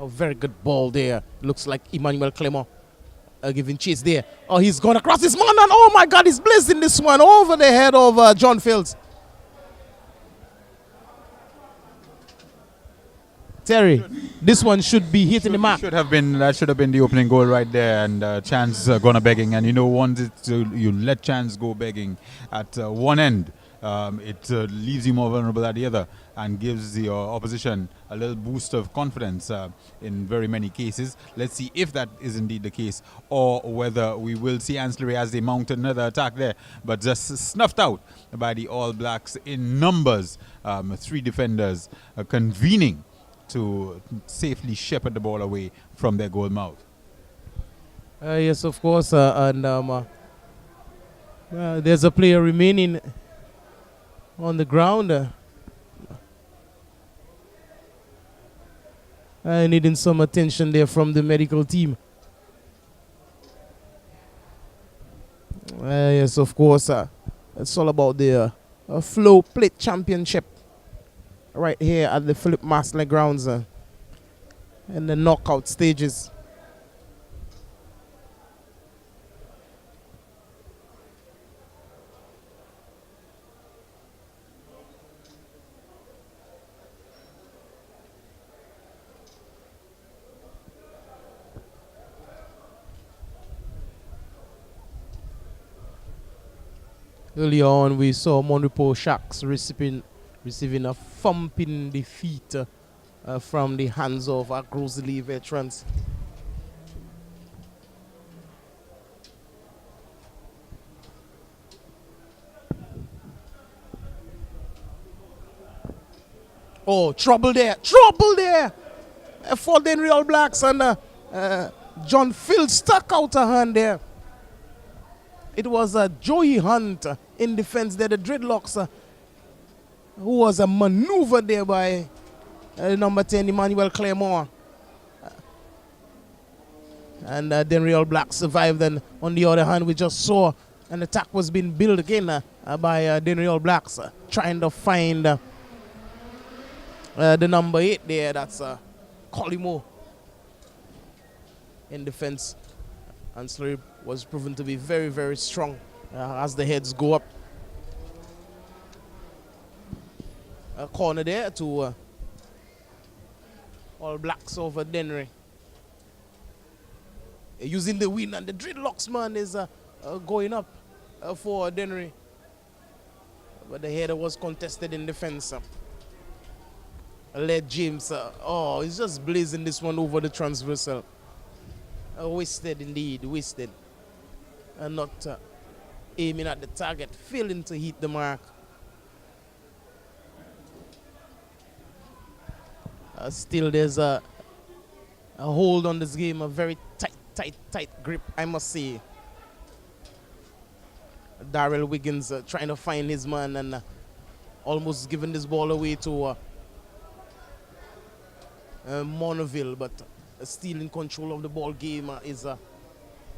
Speaker 2: A very good ball there. Looks like Emmanuel Clement giving chase there. Oh, he's gone across his man, and oh my God, he's blazing this one over the head of John Fields. Terry, this one should be hitting the mark.
Speaker 4: That should have been the opening goal right there, and Chance gonna begging. And you know, once you let Chance go begging at one end, it leaves you more vulnerable at the other. and gives your opposition a little boost of confidence in very many cases. Let's see if that is indeed the case, or whether we will see Ancillary as they mount another attack there, but just snuffed out by the All Blacks in numbers. 3 defenders convening to safely shepherd the ball away from their goal mouth.
Speaker 2: Yes, of course, and there's a player remaining on the ground. Needing some attention there from the medical team. Yes, of course, it's all about the Flow Plate Championship right here at the Philip Masley grounds in the knockout stages. Earlier on, we saw Monrepo Sharks receiving a thumping defeat from the hands of our Grosley veterans. Oh, trouble there for the Real Blacks, and John Phil stuck out a hand there. It was Joey Hunt in defense there, the dreadlocks, who was maneuvered there by number 10, Emmanuel Claremont. And then Real Black survived. And on the other hand, we just saw an attack was being built again by the Real Blacks, trying to find the number 8 there. That's Colimo in defense. Ancillary was proven to be very, very strong as the heads go up. A corner there to All Blacks over DENNERY. Using the win, and the dreadlocks man is going up for DENNERY. But the header was contested in defense. Led James, he's just blazing this one over the transversal. Wasted indeed, wasted. And not aiming at the target, failing to hit the mark. Still there's a hold on this game, a very tight grip, I must say. Darrell Wiggins trying to find his man and almost giving this ball away to Monaville, but still in control of the ball game is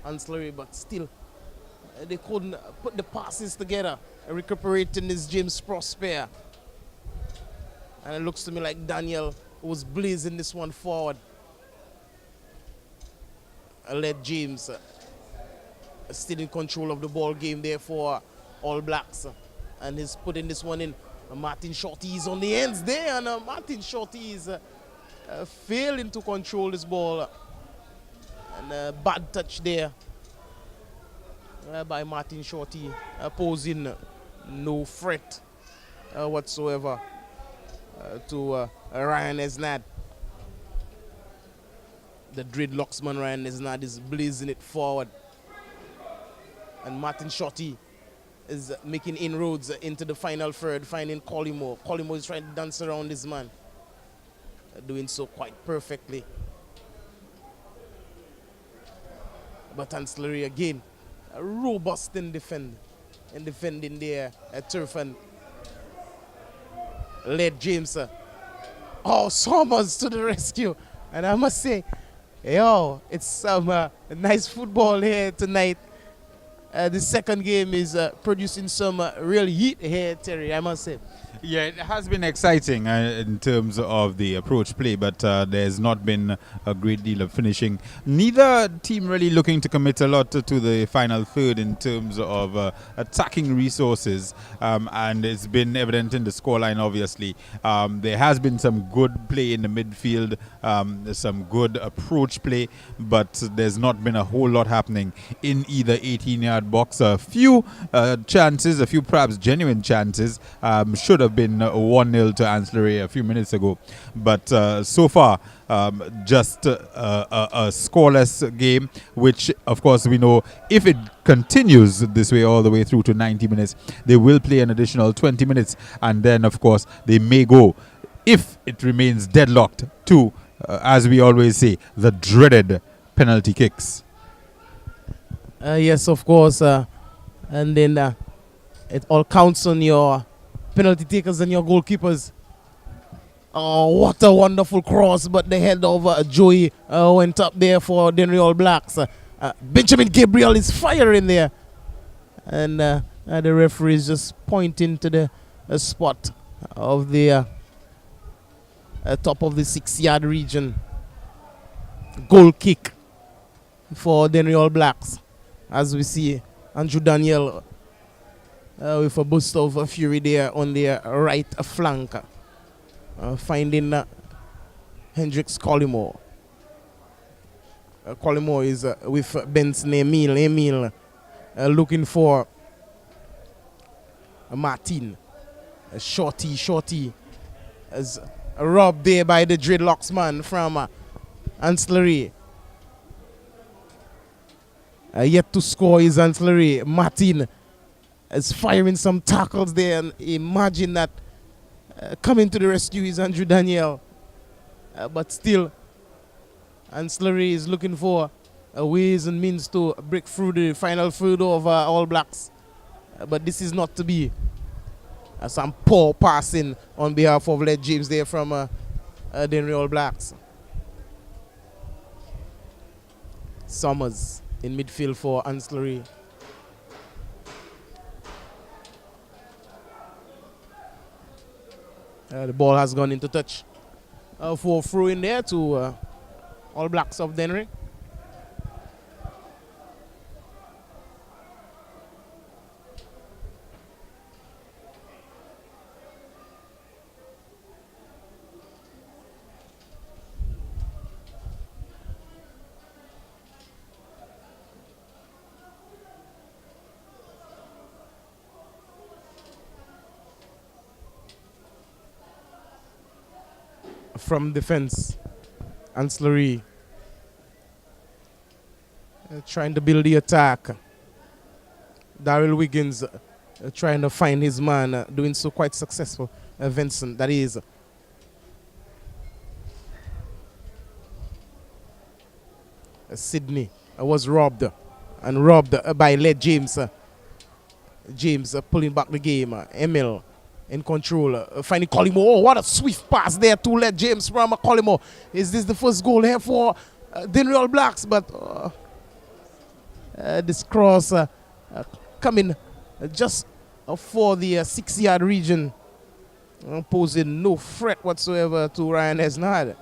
Speaker 2: Ancillary, but still they couldn't put the passes together. Recuperating is James Prosper, and it looks to me like Daniel was blazing this one forward. Led James still in control of the ball game there for All Blacks, and he's putting this one in. Martin Shorty is on the ends there, and Martin Shorty is failing to control this ball, and a bad touch there by Martin Shorty, posing no threat whatsoever to Ryan Esnad. The dreadlocks man Ryan Esnad is blazing it forward, and Martin Shorty is making inroads into the final third, finding Colimo. Colimo is trying to dance around this man, doing so quite perfectly. But Ancillary again, robust in defending their turf, and Led James. Sommers to the rescue. And I must say, it's some nice football here tonight. The second game is producing some real heat here, Terry, I must say.
Speaker 4: Yeah, it has been exciting in terms of the approach play, but there's not been a great deal of finishing. Neither team really looking to commit a lot to the final third in terms of attacking resources, and it's been evident in the scoreline, obviously. There has been some good play in the midfield, some good approach play, but there's not been a whole lot happening in either 18-yard 60-yard box. A few chances, a few perhaps genuine chances, should have been 1-0 to Ancillary a few minutes ago. But so far, just a scoreless game, which of course we know if it continues this way all the way through to 90 minutes, they will play an additional 20 minutes, and then of course they may go, if it remains deadlocked, to as we always say, the dreaded penalty kicks.
Speaker 2: Yes, of course, and then it all counts on your penalty takers and your goalkeepers. Oh, what a wonderful cross, but the head of Joey went up there for DENNERY All Blacks. Benjamin Gabriel is firing there, and the referee is just pointing to the spot of the top of the 6-yard region. Goal kick for DENNERY All Blacks, as we see Andrew Daniel with a burst of fury there on their right flank, finding Hendrix Collymore. Collymore is with Benson Emile. Emile looking for Martin. Shorty is robbed there by the dreadlocks man from Ancillary. Yet to score is Ancillary. Martin is firing some tackles there, and imagine that coming to the rescue is Andrew Daniel. But still, Ancillary is looking for ways and means to break through the final third of All Blacks. But this is not to be. Some poor passing on behalf of Led James there from DENNERY All Blacks. Summers in midfield for Ancillary. The ball has gone into touch for throw in there to All Blacks of DENNERY. From defense, Ancillary trying to build the attack. Daryl Wiggins trying to find his man, doing so quite successful. Vincent, that is. Sydney was robbed by Led James. James pulling back the game. Emil in control, finding Collymore. Oh, what a swift pass there to Led James from Collymore. Is this the first goal here for DENNERY All Blacks? But this cross coming just for the 6-yard region, posing no threat whatsoever to Ryan Esnard.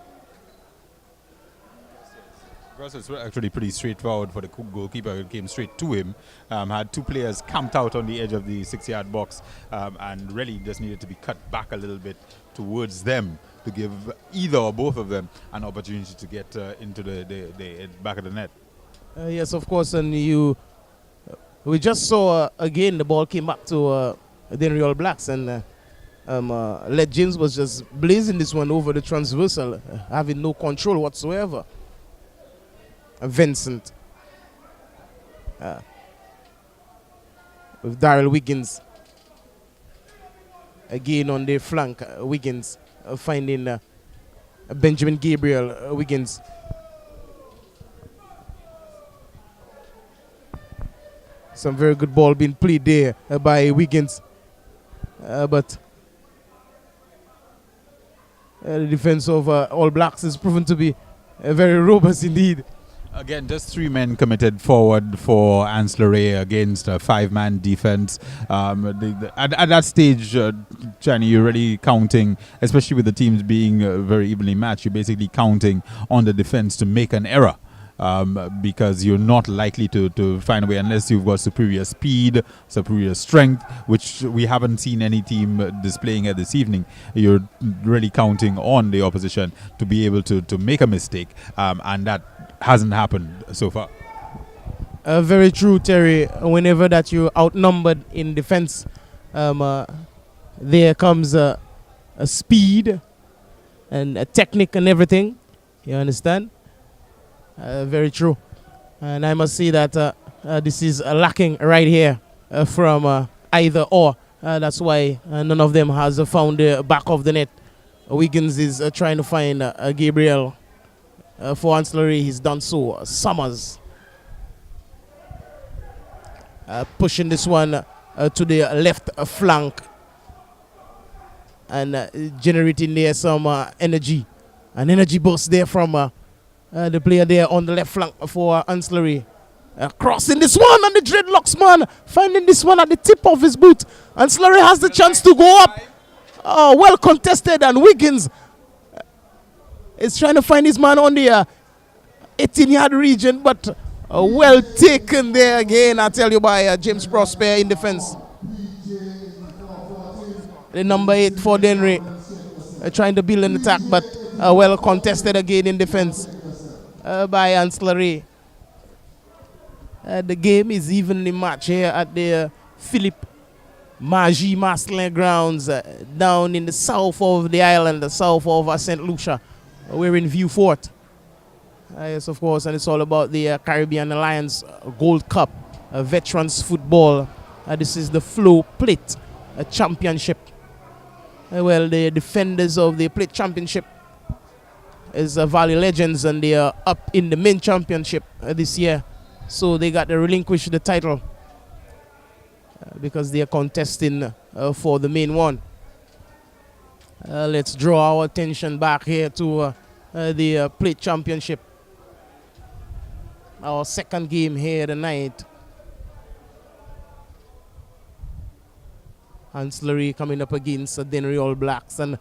Speaker 4: It's actually pretty straightforward for the goalkeeper. It came straight to him. Had two players camped out on the edge of the 6-yard box, and really just needed to be cut back a little bit towards them to give either or both of them an opportunity to get into the back of the net.
Speaker 2: Yes, of course, and we just saw again the ball came back to DENNERY All Blacks, and Led James was just blazing this one over the transversal, having no control whatsoever. Vincent with Daryl Wiggins again on the flank. Wiggins finding Benjamin Gabriel. Wiggins some very good ball being played there by Wiggins, but the defense of All Blacks is proven to be very robust indeed.
Speaker 4: Again, just 3 men committed forward for Ancillary against a 5-man defense. At that stage, Chani, you're really counting, especially with the teams being very evenly matched, you're basically counting on the defense to make an error. Because you're not likely to find a way unless you've got superior speed, superior strength, which we haven't seen any team displaying here this evening. You're really counting on the opposition to be able to make a mistake, and that hasn't happened so far.
Speaker 2: Very true, Terry. Whenever that you're outnumbered in defense, there comes a speed and a technique and everything. You understand? Very true. And I must say that this is lacking right here from either or. That's why none of them has found the back of the net. Wiggins is trying to find Gabriel. For Ancillary, he's done so. Summers pushing this one to the left flank and generating there some energy. An energy burst there from the player there on the left flank for Ancillary. Crossing this one and the dreadlocks man finding this one at the tip of his boot. Ancillary has the chance to go up. Oh, well contested, and Wiggins is trying to find his man on the 18-yard region, but well taken there again, I tell you, by James Prosper in defense. The number 8 for DENNERY trying to build an attack, but well contested again in defense by Ancillary. The game is evenly matched here at the Philippe Magie Marcelin grounds down in the south of the island, the south of St. Lucia. We're in View Fort. Yes, of course, and it's all about the Caribbean Alliance Gold Cup, Veterans Football. This is the Flow Plate Championship. Well, the defenders of the Plate Championship is Valley Legends, and they are up in the main championship this year. So they got to relinquish the title because they are contesting for the main one. Let's draw our attention back here to the Plate Championship. Our second game here tonight. Ancillary coming up against DENNERY All Blacks, and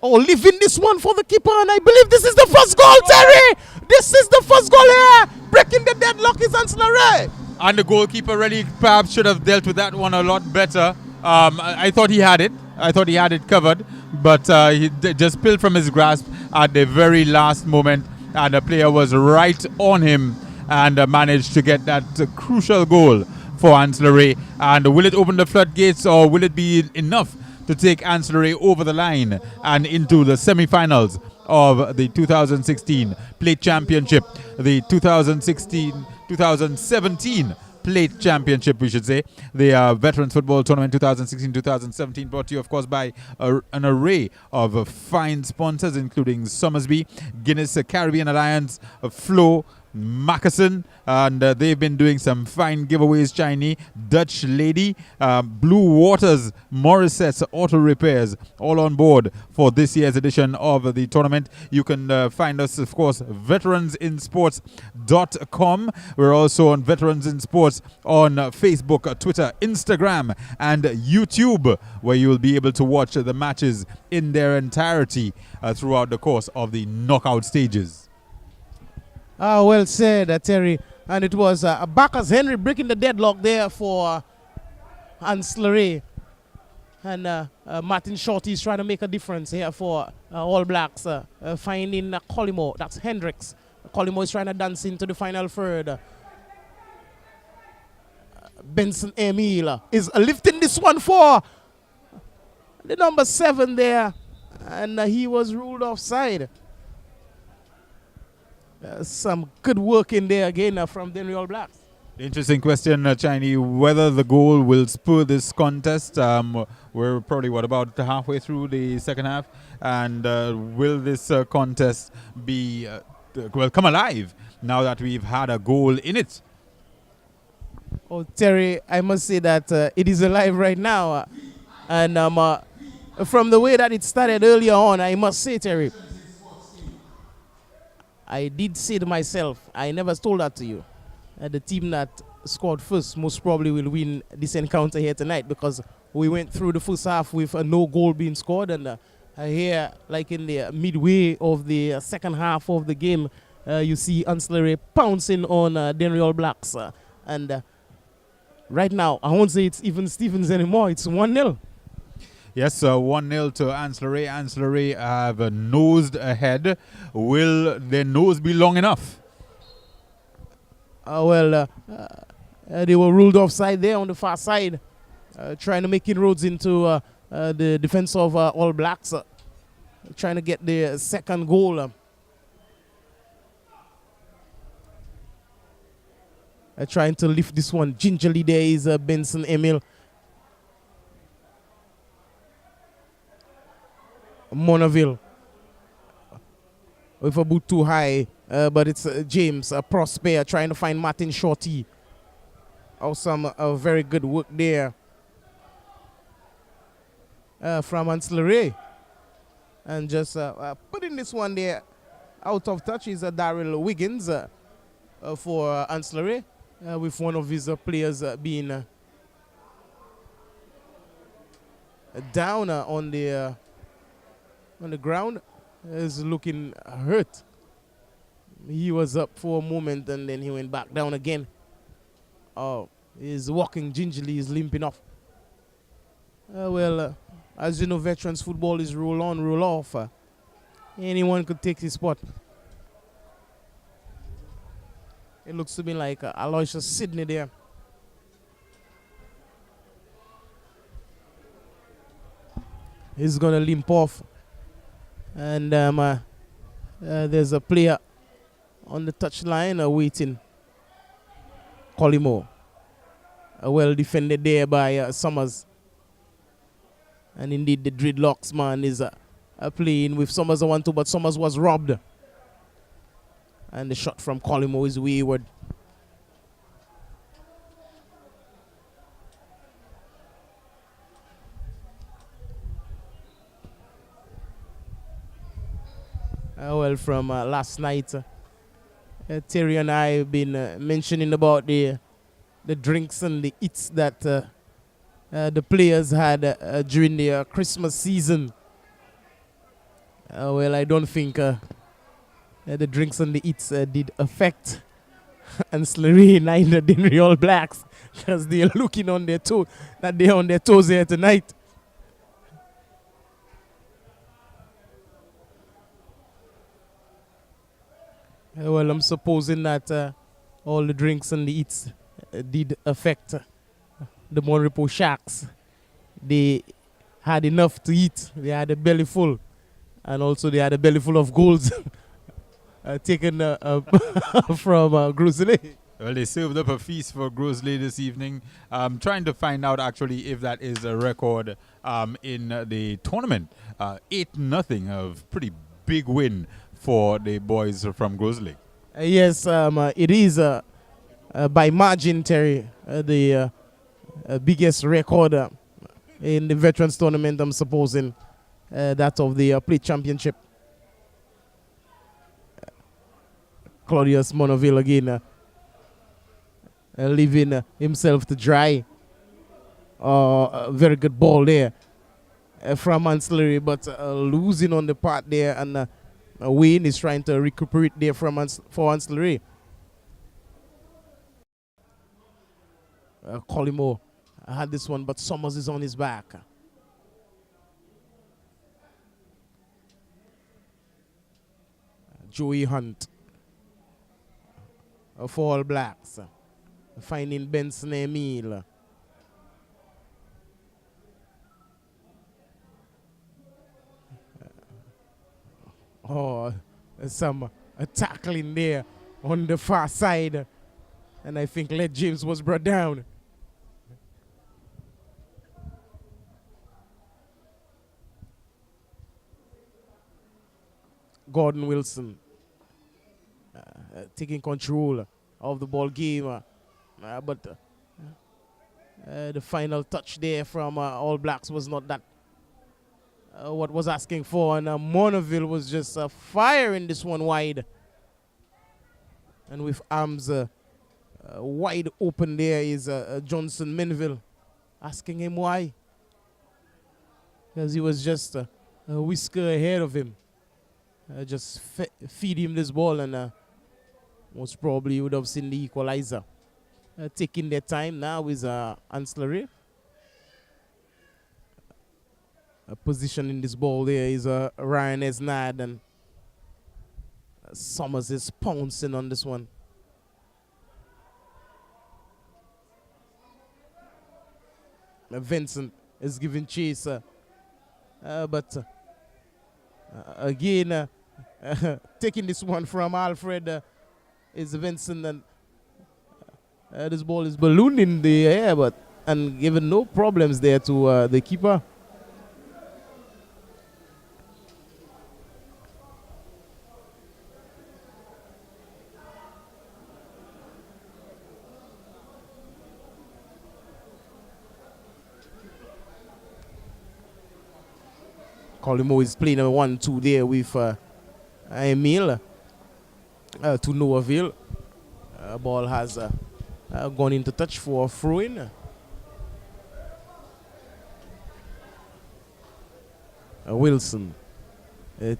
Speaker 2: leaving this one for the keeper, and I believe this is the first goal, Terry! This is the first goal here! Breaking the deadlock is Ancillary!
Speaker 4: And the goalkeeper really perhaps should have dealt with that one a lot better. I thought he had it. I thought he had it covered, but he just spilled from his grasp at the very last moment, and the player was right on him and managed to get that crucial goal for Ancillary. And will it open the floodgates, or will it be enough to take Ancillary over the line and into the semi-finals of the 2016 Plate Championship, the 2016-2017 Plate Championship, we should say, the Veterans Football Tournament 2016-2017, brought to you, of course, by an array of fine sponsors, including Somersby, Guinness Caribbean Alliance, Flow, Mackerson, and they've been doing some fine giveaways. Chinese, Dutch Lady, Blue Waters, Morissette's Auto Repairs, all on board for this year's edition of the tournament. You can find us, of course, veteransinsports.com. We're also on Veterans in Sports on Facebook, Twitter, Instagram, and YouTube, where you will be able to watch the matches in their entirety throughout the course of the knockout stages.
Speaker 2: Well said, Terry. And it was Bacchus Henry breaking the deadlock there for Ancillary. And Martin Shorty is trying to make a difference here for All Blacks. Finding Collimo, that's Hendricks. Collimo is trying to dance into the final third. Benson Emile is lifting this one for the number 7 there. And he was ruled offside. Some good work in there again from DENNERY All Blacks.
Speaker 4: Interesting question, Chinese, whether the goal will spur this contest. We're probably, about halfway through the second half, and will this contest be, come alive now that we've had a goal in it?
Speaker 2: Oh, Terry, I must say that it is alive right now. And from the way that it started earlier on, I must say, Terry, I did say to myself, I never told that to you, the team that scored first most probably will win this encounter here tonight, because we went through the first half with no goal being scored, and here, like in the midway of the second half of the game, you see Ancillary pouncing on DENNERY All Blacks. And right now, I won't say it's even Stevens anymore, it's 1-0.
Speaker 4: Yes, 1-0 to Ancillary. Ancillary have nosed ahead. Will their nose be long enough?
Speaker 2: They were ruled offside there on the far side, trying to make inroads into the defense of All Blacks, trying to get the second goal. Trying to lift this one gingerly. There is Benson Emil. Monaville with a boot too high, but it's James Prosper trying to find Martin Shorty. Awesome, very good work there from ANSE. And just putting this one there out of touch is Daryl Wiggins for ANSE, with one of his players being down on the ground, is looking hurt. He was up for a moment and then he went back down again. Oh, he's walking gingerly, he's limping off. As you know, veterans football is roll on, roll off. Anyone could take his spot. It looks to me like Aloysius Sidney there. He's going to limp off. And there's a player on the touchline waiting. Colimo. Well defended there by Summers. And indeed the Dreadlocks man is playing with Summers 1-2, but Summers was robbed. And the shot from Colimo is wayward. From last night, Terry and I have been mentioning about the drinks and the eats that the players had during the Christmas season. I don't think the drinks and the eats did affect ANSE, neither DENNERY All Blacks, because they are looking on their toes, that they're on their toes here tonight. I'm supposing that all the drinks and the eats did affect the Monrepo Sharks. They had enough to eat. They had a belly full. And also they had a belly full of goals taken from Grizzly.
Speaker 4: Well, they served up a feast for Grizzly this evening. I'm trying to find out actually if that is a record in the tournament. 8-0, a pretty big win for the boys from Grizzly.
Speaker 2: Yes, it is by margin, Terry, the biggest record in the Veterans Tournament, I'm supposing, that of the Plate Championship. Claudius Monaville again leaving himself to dry. A very good ball there from ANSE, but losing on the part there, and Wayne is trying to recuperate there for ANSE. Colimo had this one, but Summers is on his back. Joey Hunt for All Blacks, finding Benson Emil. Some tackling there on the far side, and I think Led James was brought down. Gordon Wilson taking control of the ball game, but the final touch there from All Blacks was not that what was asking for, and Monaville was just firing this one wide, and with arms wide open there is Johnson Menville, asking him why, because he was just a whisker ahead of him. Just feed him this ball, and most probably would have seen the equalizer. Taking their time now is ANSE. Positioning this ball there is Ryan Esnad, and Summers is pouncing on this one. Vincent is giving chase, but again, taking this one from Alfred is Vincent, and this ball is ballooned in the air, but and given no problems there to the keeper. Colimo is playing a 1-2 there with Emil to no avail. Ball has gone into touch for a throw-in. Wilson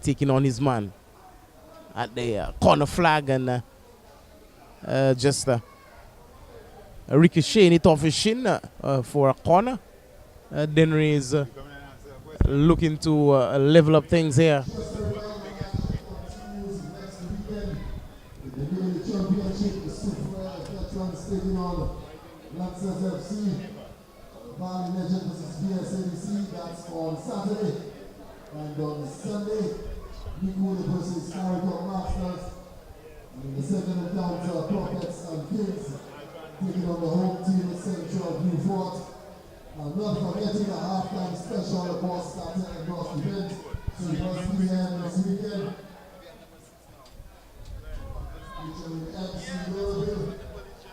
Speaker 2: taking on his man at the corner flag, and just ricocheting it off his shin for a corner. Dennery is looking to level up things here.
Speaker 3: That's on Saturday, and on Sunday, Nikula versus Carrick Masters. And the second encounter, Prophets and Kings, taking on the home team at Central Beaufort. And not forgetting a halftime special, of course, starting across the event. So you must be here this weekend. Featuring MC Louisville,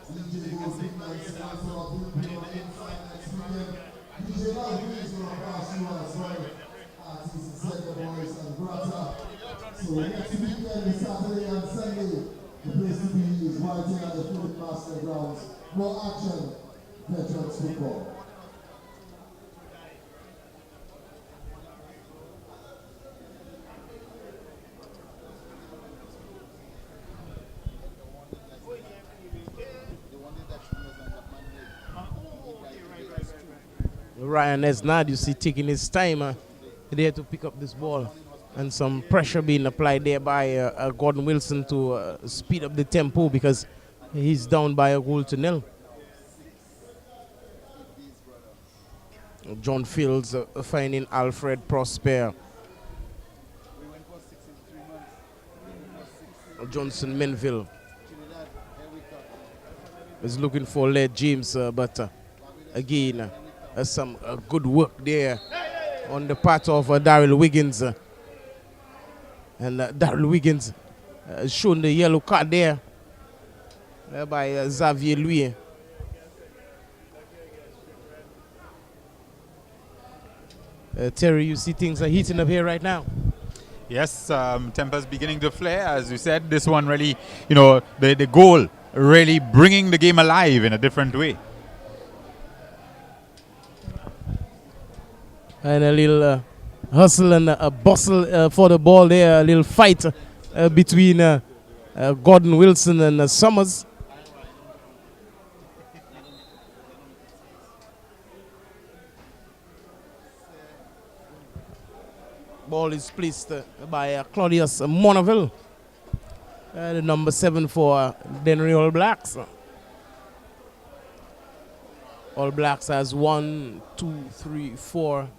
Speaker 3: DJ Goes Big Man, Senator of Bill inside next weekend. DJ Live is going to pass you as well. Artists and Second Boys and Grata. So next weekend, Saturday and Sunday, the place to be is right here at the Philip Master Grounds. More action, Veterans Football.
Speaker 2: Ryan Esnad, you see, taking his time there to pick up this ball, and some pressure being applied there by Gordon Wilson to speed up the tempo, because he's down by a goal to nil. John Fields finding Alfred Prosper. Johnson Menville is looking for Led James, but again, some good work there on the part of Daryl Wiggins. And Daryl Wiggins shown the yellow card there by Xavier Louis. Terry, you see things are heating up here right now.
Speaker 4: Yes, tempers beginning to flare. As you said, this one really, you know, the goal really bringing the game alive in a different way.
Speaker 2: And a little hustle and a bustle for the ball there. A little fight between Gordon Wilson and Summers. Ball is placed by Claudius Monaville, the number 7 for Dennery All Blacks. All Blacks has 1, 2, 3, 4,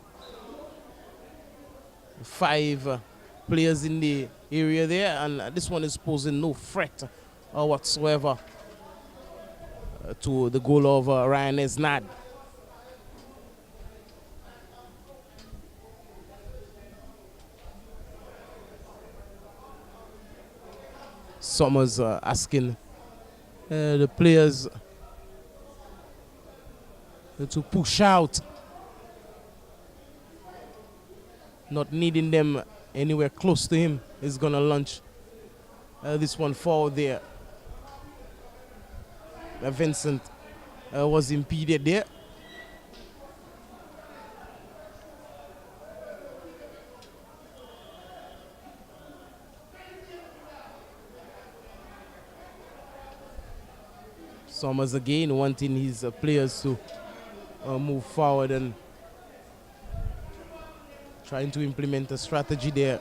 Speaker 2: 5 players in the area there, and this one is posing no threat whatsoever to the goal of Ryan Esnad. Summers asking the players to push out, not needing them anywhere close to him. He's going to launch this one forward there. Vincent was impeded there. Summers again wanting his players to move forward and trying to implement a strategy there.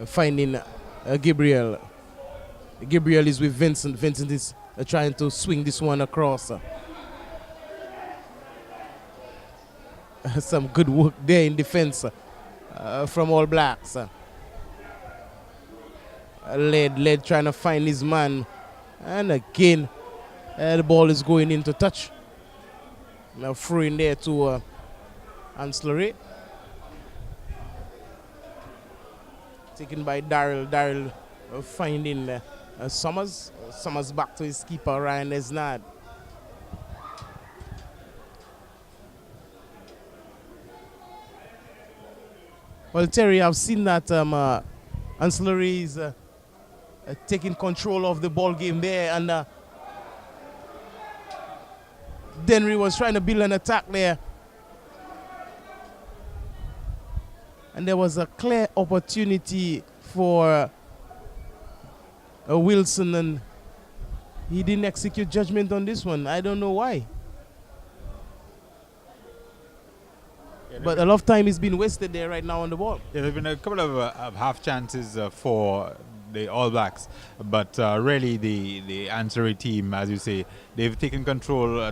Speaker 2: Finding Gabriel. Gabriel is with Vincent. Vincent is trying to swing this one across. some good work there in defense from All Blacks. Led trying to find his man, and again the ball is going into touch. Now throw in there to ANSE. Taken by Daryl. Daryl finding Summers. Summers back to his keeper, Ryan Esnad. Well, Terry, I've seen that ANSE is taking control of the ball game there, and DENNERY was trying to build an attack there. And there was a clear opportunity for Wilson, and he didn't execute judgment on this one. I don't know why. But a lot of time is being wasted there right now on the ball.
Speaker 4: Yeah, there have been a couple of half chances for the All Blacks, but really the ANSE team, as you say, they've taken control.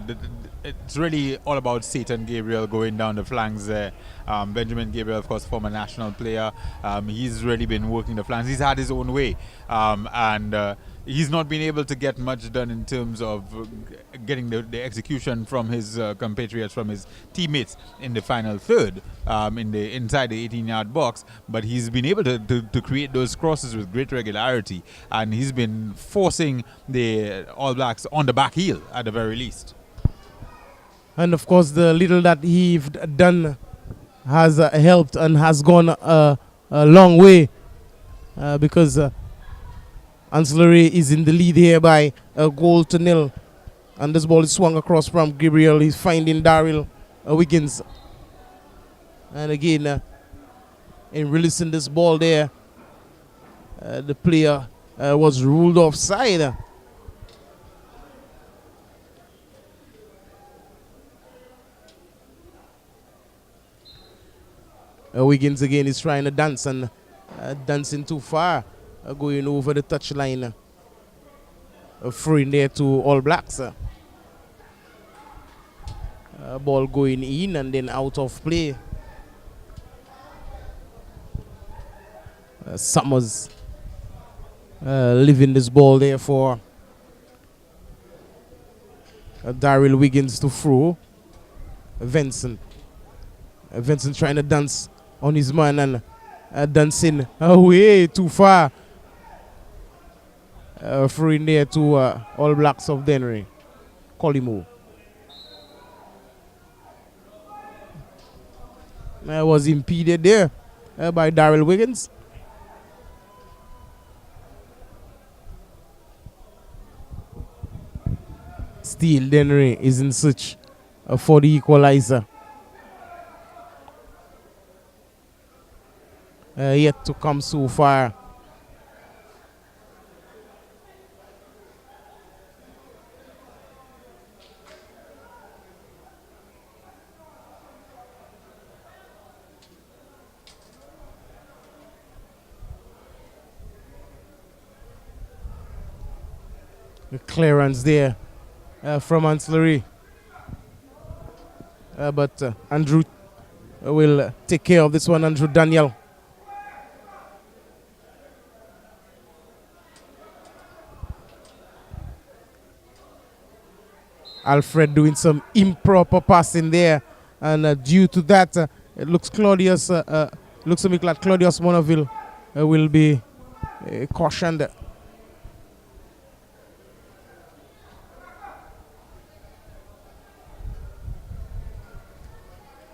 Speaker 4: It's really all about Satan Gabriel going down the flanks there. Benjamin Gabriel, of course, former national player. He's really been working the flanks. He's had his own way, and he's not been able to get much done in terms of getting the execution from his compatriots, from his teammates in the final third, inside the 18-yard box. But he's been able to create those crosses with great regularity, and he's been forcing the All Blacks on the back heel at the very least.
Speaker 2: And of course, the little that he's done has helped and has gone a long way, because ANSE is in the lead here by a goal to nil. And this ball is swung across from Gabriel. He's finding Daryl Wiggins. And again, in releasing this ball there, the player was ruled offside. Wiggins again is trying to dance and dancing too far, going over the touchline. Throwing there to All Blacks. Ball going in and then out of play. Summers leaving this ball there for Daryl Wiggins to throw. Vincent trying to dance on his man and dancing away too far. Throwing there to All Blacks of DENNERY. Colimo. Was impeded there by Daryl Wiggins. Still, DENNERY is in search for the equalizer. Yet to come so far. The clearance there from ANSE. But Andrew will take care of this one, Andrew Daniel. Alfred doing some improper passing there, and due to that, it looks Claudius, looks to me like Claudius Monaville will be cautioned.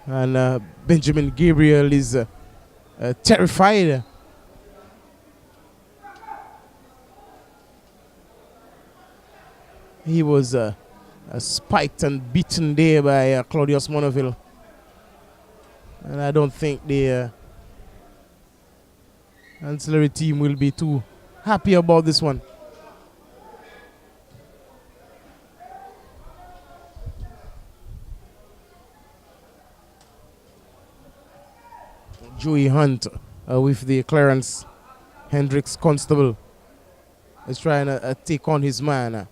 Speaker 2: And Benjamin Gabriel is terrified. He was spiked and beaten there by Claudius Monaville. And I don't think the ANSE team will be too happy about this one. Joey Hunt with the clearance. Hendricks Constable is trying to take on his man.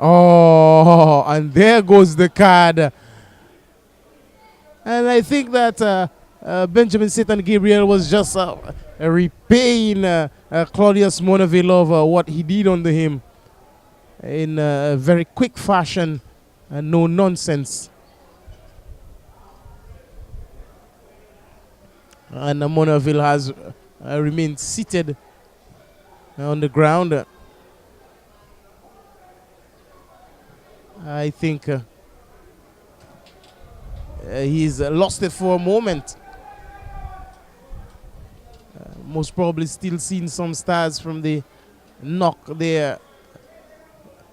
Speaker 2: Oh, and there goes the card. And I think that Benjamin Satan Gabriel was just repaying Claudius Monaville of what he did under him in a very quick fashion and no nonsense. And Monaville has remained seated on the ground. I think he's lost it for a moment. Most probably still seeing some stars from the knock there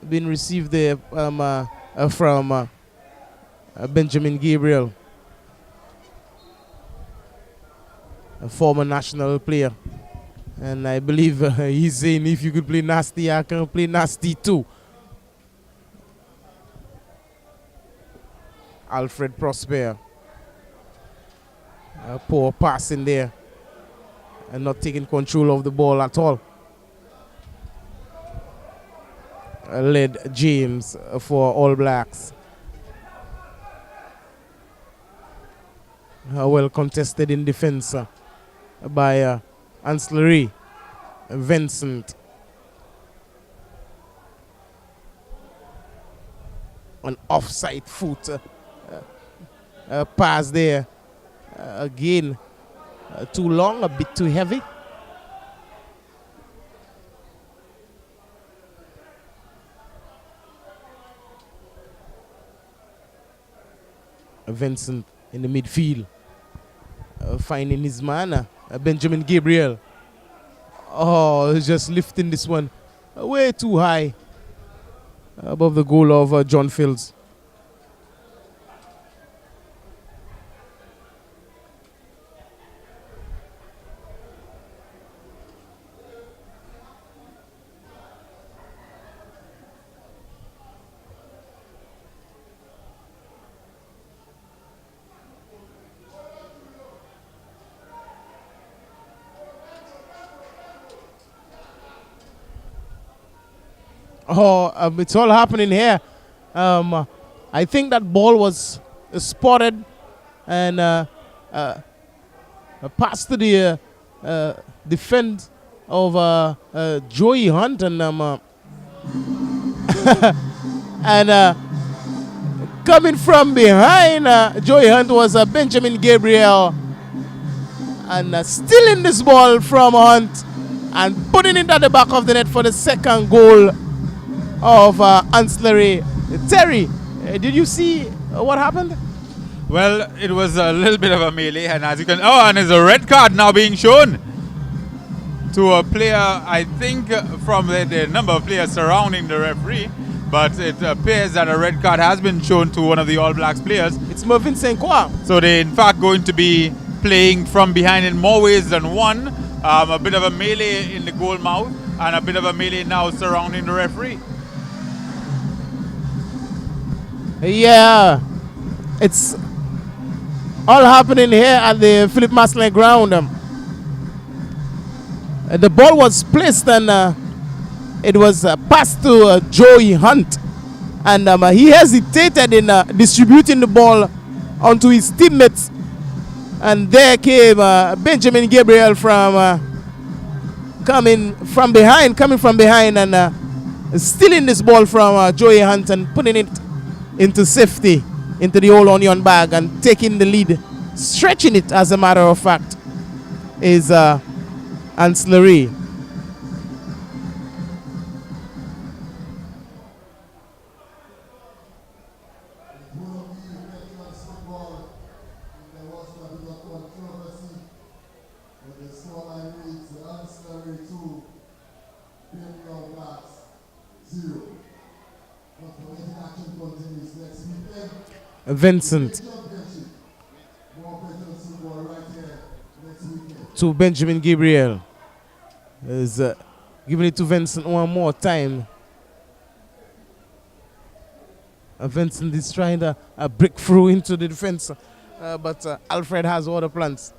Speaker 2: being received there from Benjamin Gabriel, a former national player. And I believe he's saying, if you could play nasty, I can play nasty too. Alfred Prosper. A poor pass in there. And not taking control of the ball at all. Led James for All Blacks. Well contested in defense by ANSE Vincent. An offside foot pass there. Again, too long, a bit too heavy. Vincent in the midfield, finding his man, Benjamin Gabriel. Oh, he's just lifting this one way too high above the goal of John Fields. Oh, it's all happening here. I think that ball was spotted and passed to the defense of Joey Hunt and and coming from behind Joey Hunt was Benjamin Gabriel, and stealing this ball from Hunt and putting it at the back of the net for the second goal of Ancillary. Terry, did you see what happened?
Speaker 4: Well, it was a little bit of a melee, and as you can, and there's a red card now being shown to a player, I think, from the number of players surrounding the referee, but it appears that a red card has been shown to one of the All Blacks players.
Speaker 2: It's Mervyn St. Croix.
Speaker 4: So they're in fact going to be playing from behind in more ways than one. A bit of a melee in the goal mouth and a bit of a melee now surrounding the referee.
Speaker 2: Yeah, it's all happening here at the Philip Maslin ground. The ball was placed and it was passed to Joey Hunt, and he hesitated in distributing the ball onto his teammates, and there came Benjamin Gabriel from coming from behind and stealing this ball from Joey Hunt and putting it into safety, into the old onion bag, and taking the lead, stretching it, as a matter of fact, is Ancillary. Vincent to Benjamin Gabriel. Is giving it to Vincent one more time. Vincent is trying to break through into the defense, but Alfred has other plans.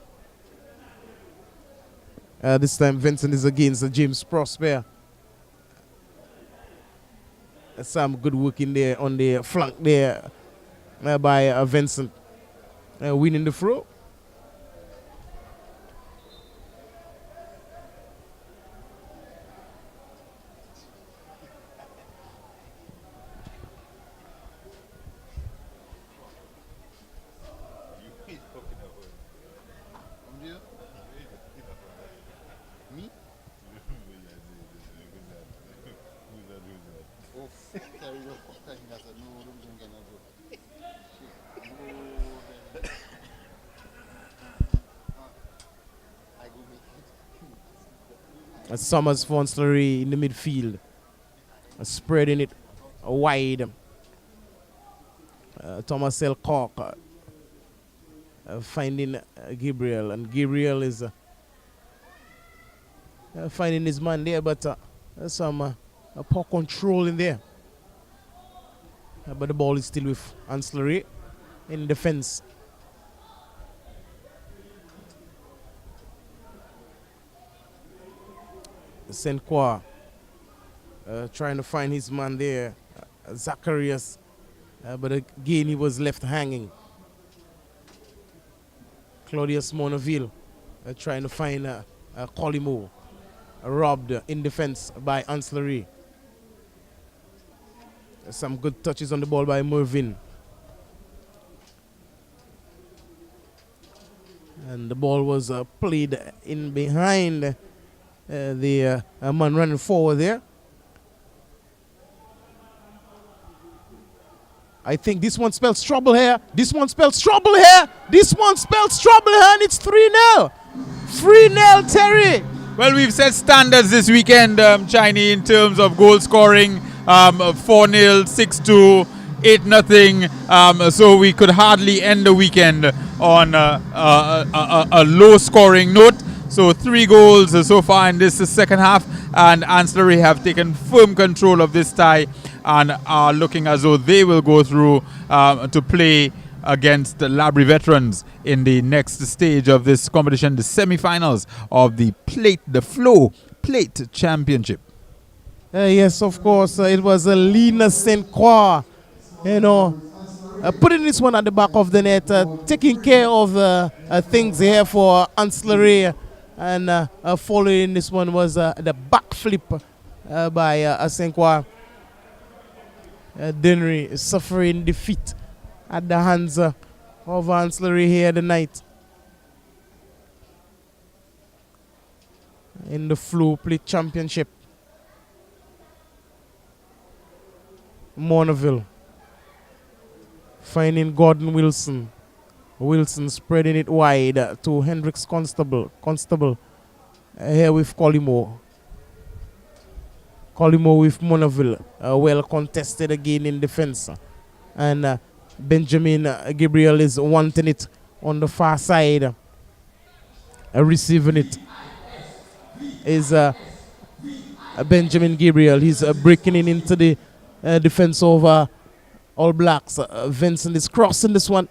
Speaker 2: This time Vincent is against James Prosper. Some good work in there on the flank there by Vincent. Winning the throw. Summers for Slurry in the midfield, spreading it wide. Thomas L. Cork finding Gabriel, and Gabriel is finding his man there, but some poor control in there. But the ball is still with Slurry in defense. Senqua trying to find his man there, Zacharias, but again he was left hanging. Claudius Monaville trying to find Colimo, robbed in defense by Slurry. Some good touches on the ball by Mervin. And the ball was played in behind the man running forward there. I think this one spells trouble here. This one spells trouble here. This one spells trouble here, and it's 3-0. 3-0, Terry.
Speaker 4: Well, we've set standards this weekend, Chinese, in terms of goal scoring. 4-0, 6-2, 8-0. So we could hardly end the weekend on a low-scoring note. So 3 goals so far in this second half, and Slurry have taken firm control of this tie and are looking as though they will go through to play against the Labrie veterans in the next stage of this competition, the semi-finals of the Flow Plate Championship.
Speaker 2: Yes, of course, it was Lena St. Croix, putting this one at the back of the net, taking care of things here for Slurry. And following this one was the backflip by Asenkwa. Dennery suffering defeat at the hands of Slurry here tonight in the Flow Plate Championship. Monaville finding Gordon Wilson. Wilson spreading it wide to Hendricks Constable. Here with Colimo. Colimo with Monaville. Well contested again in defense. And Benjamin Gabriel is wanting it on the far side. Receiving it is Benjamin Gabriel. He's breaking in into the defense of All Blacks. Vincent is crossing this one.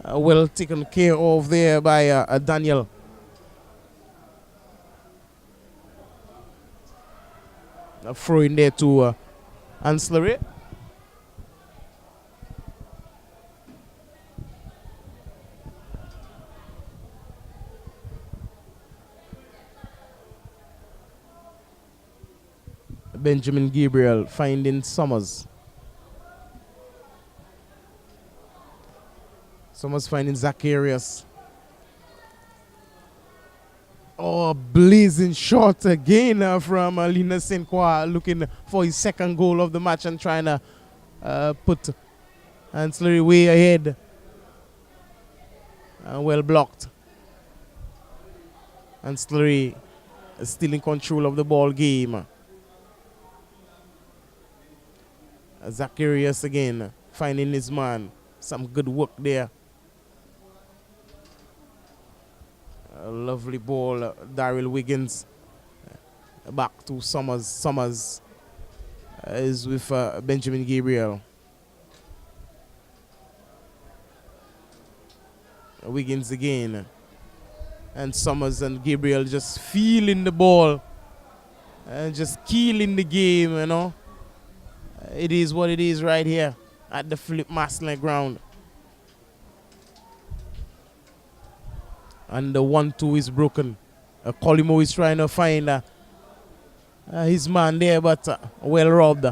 Speaker 2: Well taken care of there by Daniel. Throw in there to Slurry. Benjamin Gabriel finding Summers. Summers finding Zacharias. Oh, blazing shot again from Lena St. Croix, looking for his second goal of the match and trying to put Slurry way ahead. Well blocked. Slurry still in control of the ball game. Zacharias again finding his man. Some good work there. A lovely ball, Daryl Wiggins. Back to Summers. Summers is with Benjamin Gabriel. Wiggins again. And Summers and Gabriel just feeling the ball. And just killing the game, It is what it is right here at the Philip Maslin ground. And the 1-2 is broken. Colimo is trying to find his man there, but well robbed.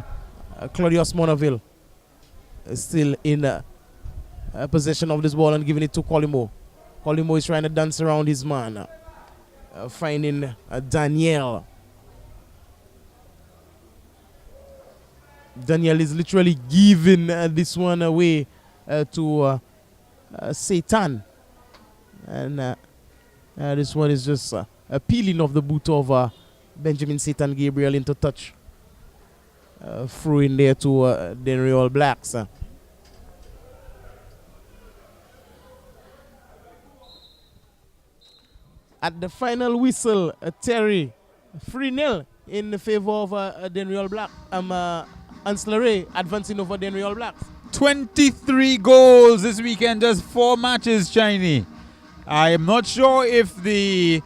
Speaker 2: Claudius Monaville is still in possession of this ball and giving it to Colimo. Colimo is trying to dance around his man, finding Daniel. Daniel is literally giving this one away to Satan. And this one is just a peeling of the boot of Benjamin Satan Gabriel into touch. Through in there to Dennery All Blacks. At the final whistle, Terry 3-0 in favor of Dennery All Blacks. ANSE RAYE advancing over Dennery All Blacks.
Speaker 4: 23 goals this weekend, just 4 matches, Shiny. I am not sure if the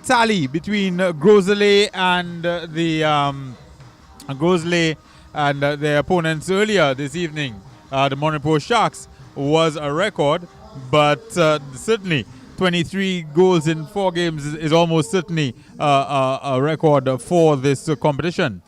Speaker 4: tally between Grosley and their opponents earlier this evening, the Monopole Sharks, was a record, but certainly 23 goals in 4 games is almost certainly a record for this competition.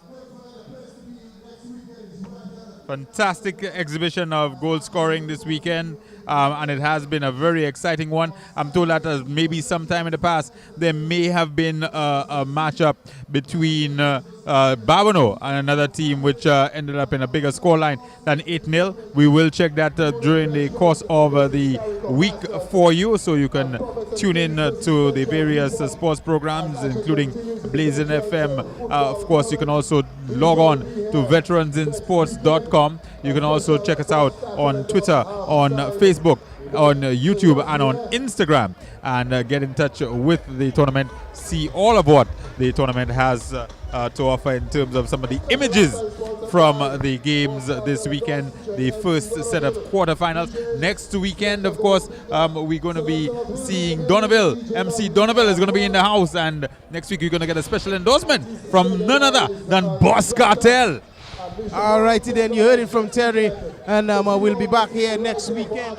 Speaker 4: Fantastic exhibition of goal scoring this weekend, and it has been a very exciting one. I'm told that maybe sometime in the past there may have been a matchup between Bavano and another team which ended up in a bigger scoreline than 8-0. We will check that during the course of the week for you, so you can tune in to the various sports programs, including Blazing FM. Of course, you can also log on to veteransinsports.com. You can also check us out on Twitter, on Facebook, on YouTube, and on Instagram, and get in touch with the tournament. See all of what the tournament has to offer in terms of some of the images from the games this weekend, the first set of quarterfinals. Next weekend, of course, we're going to be seeing Donneville. MC Donneville is going to be in the house, and next week you're going to get a special endorsement from none other than Boss Cartel.
Speaker 2: Alrighty then, you heard it from Terry, and we'll be back here next weekend.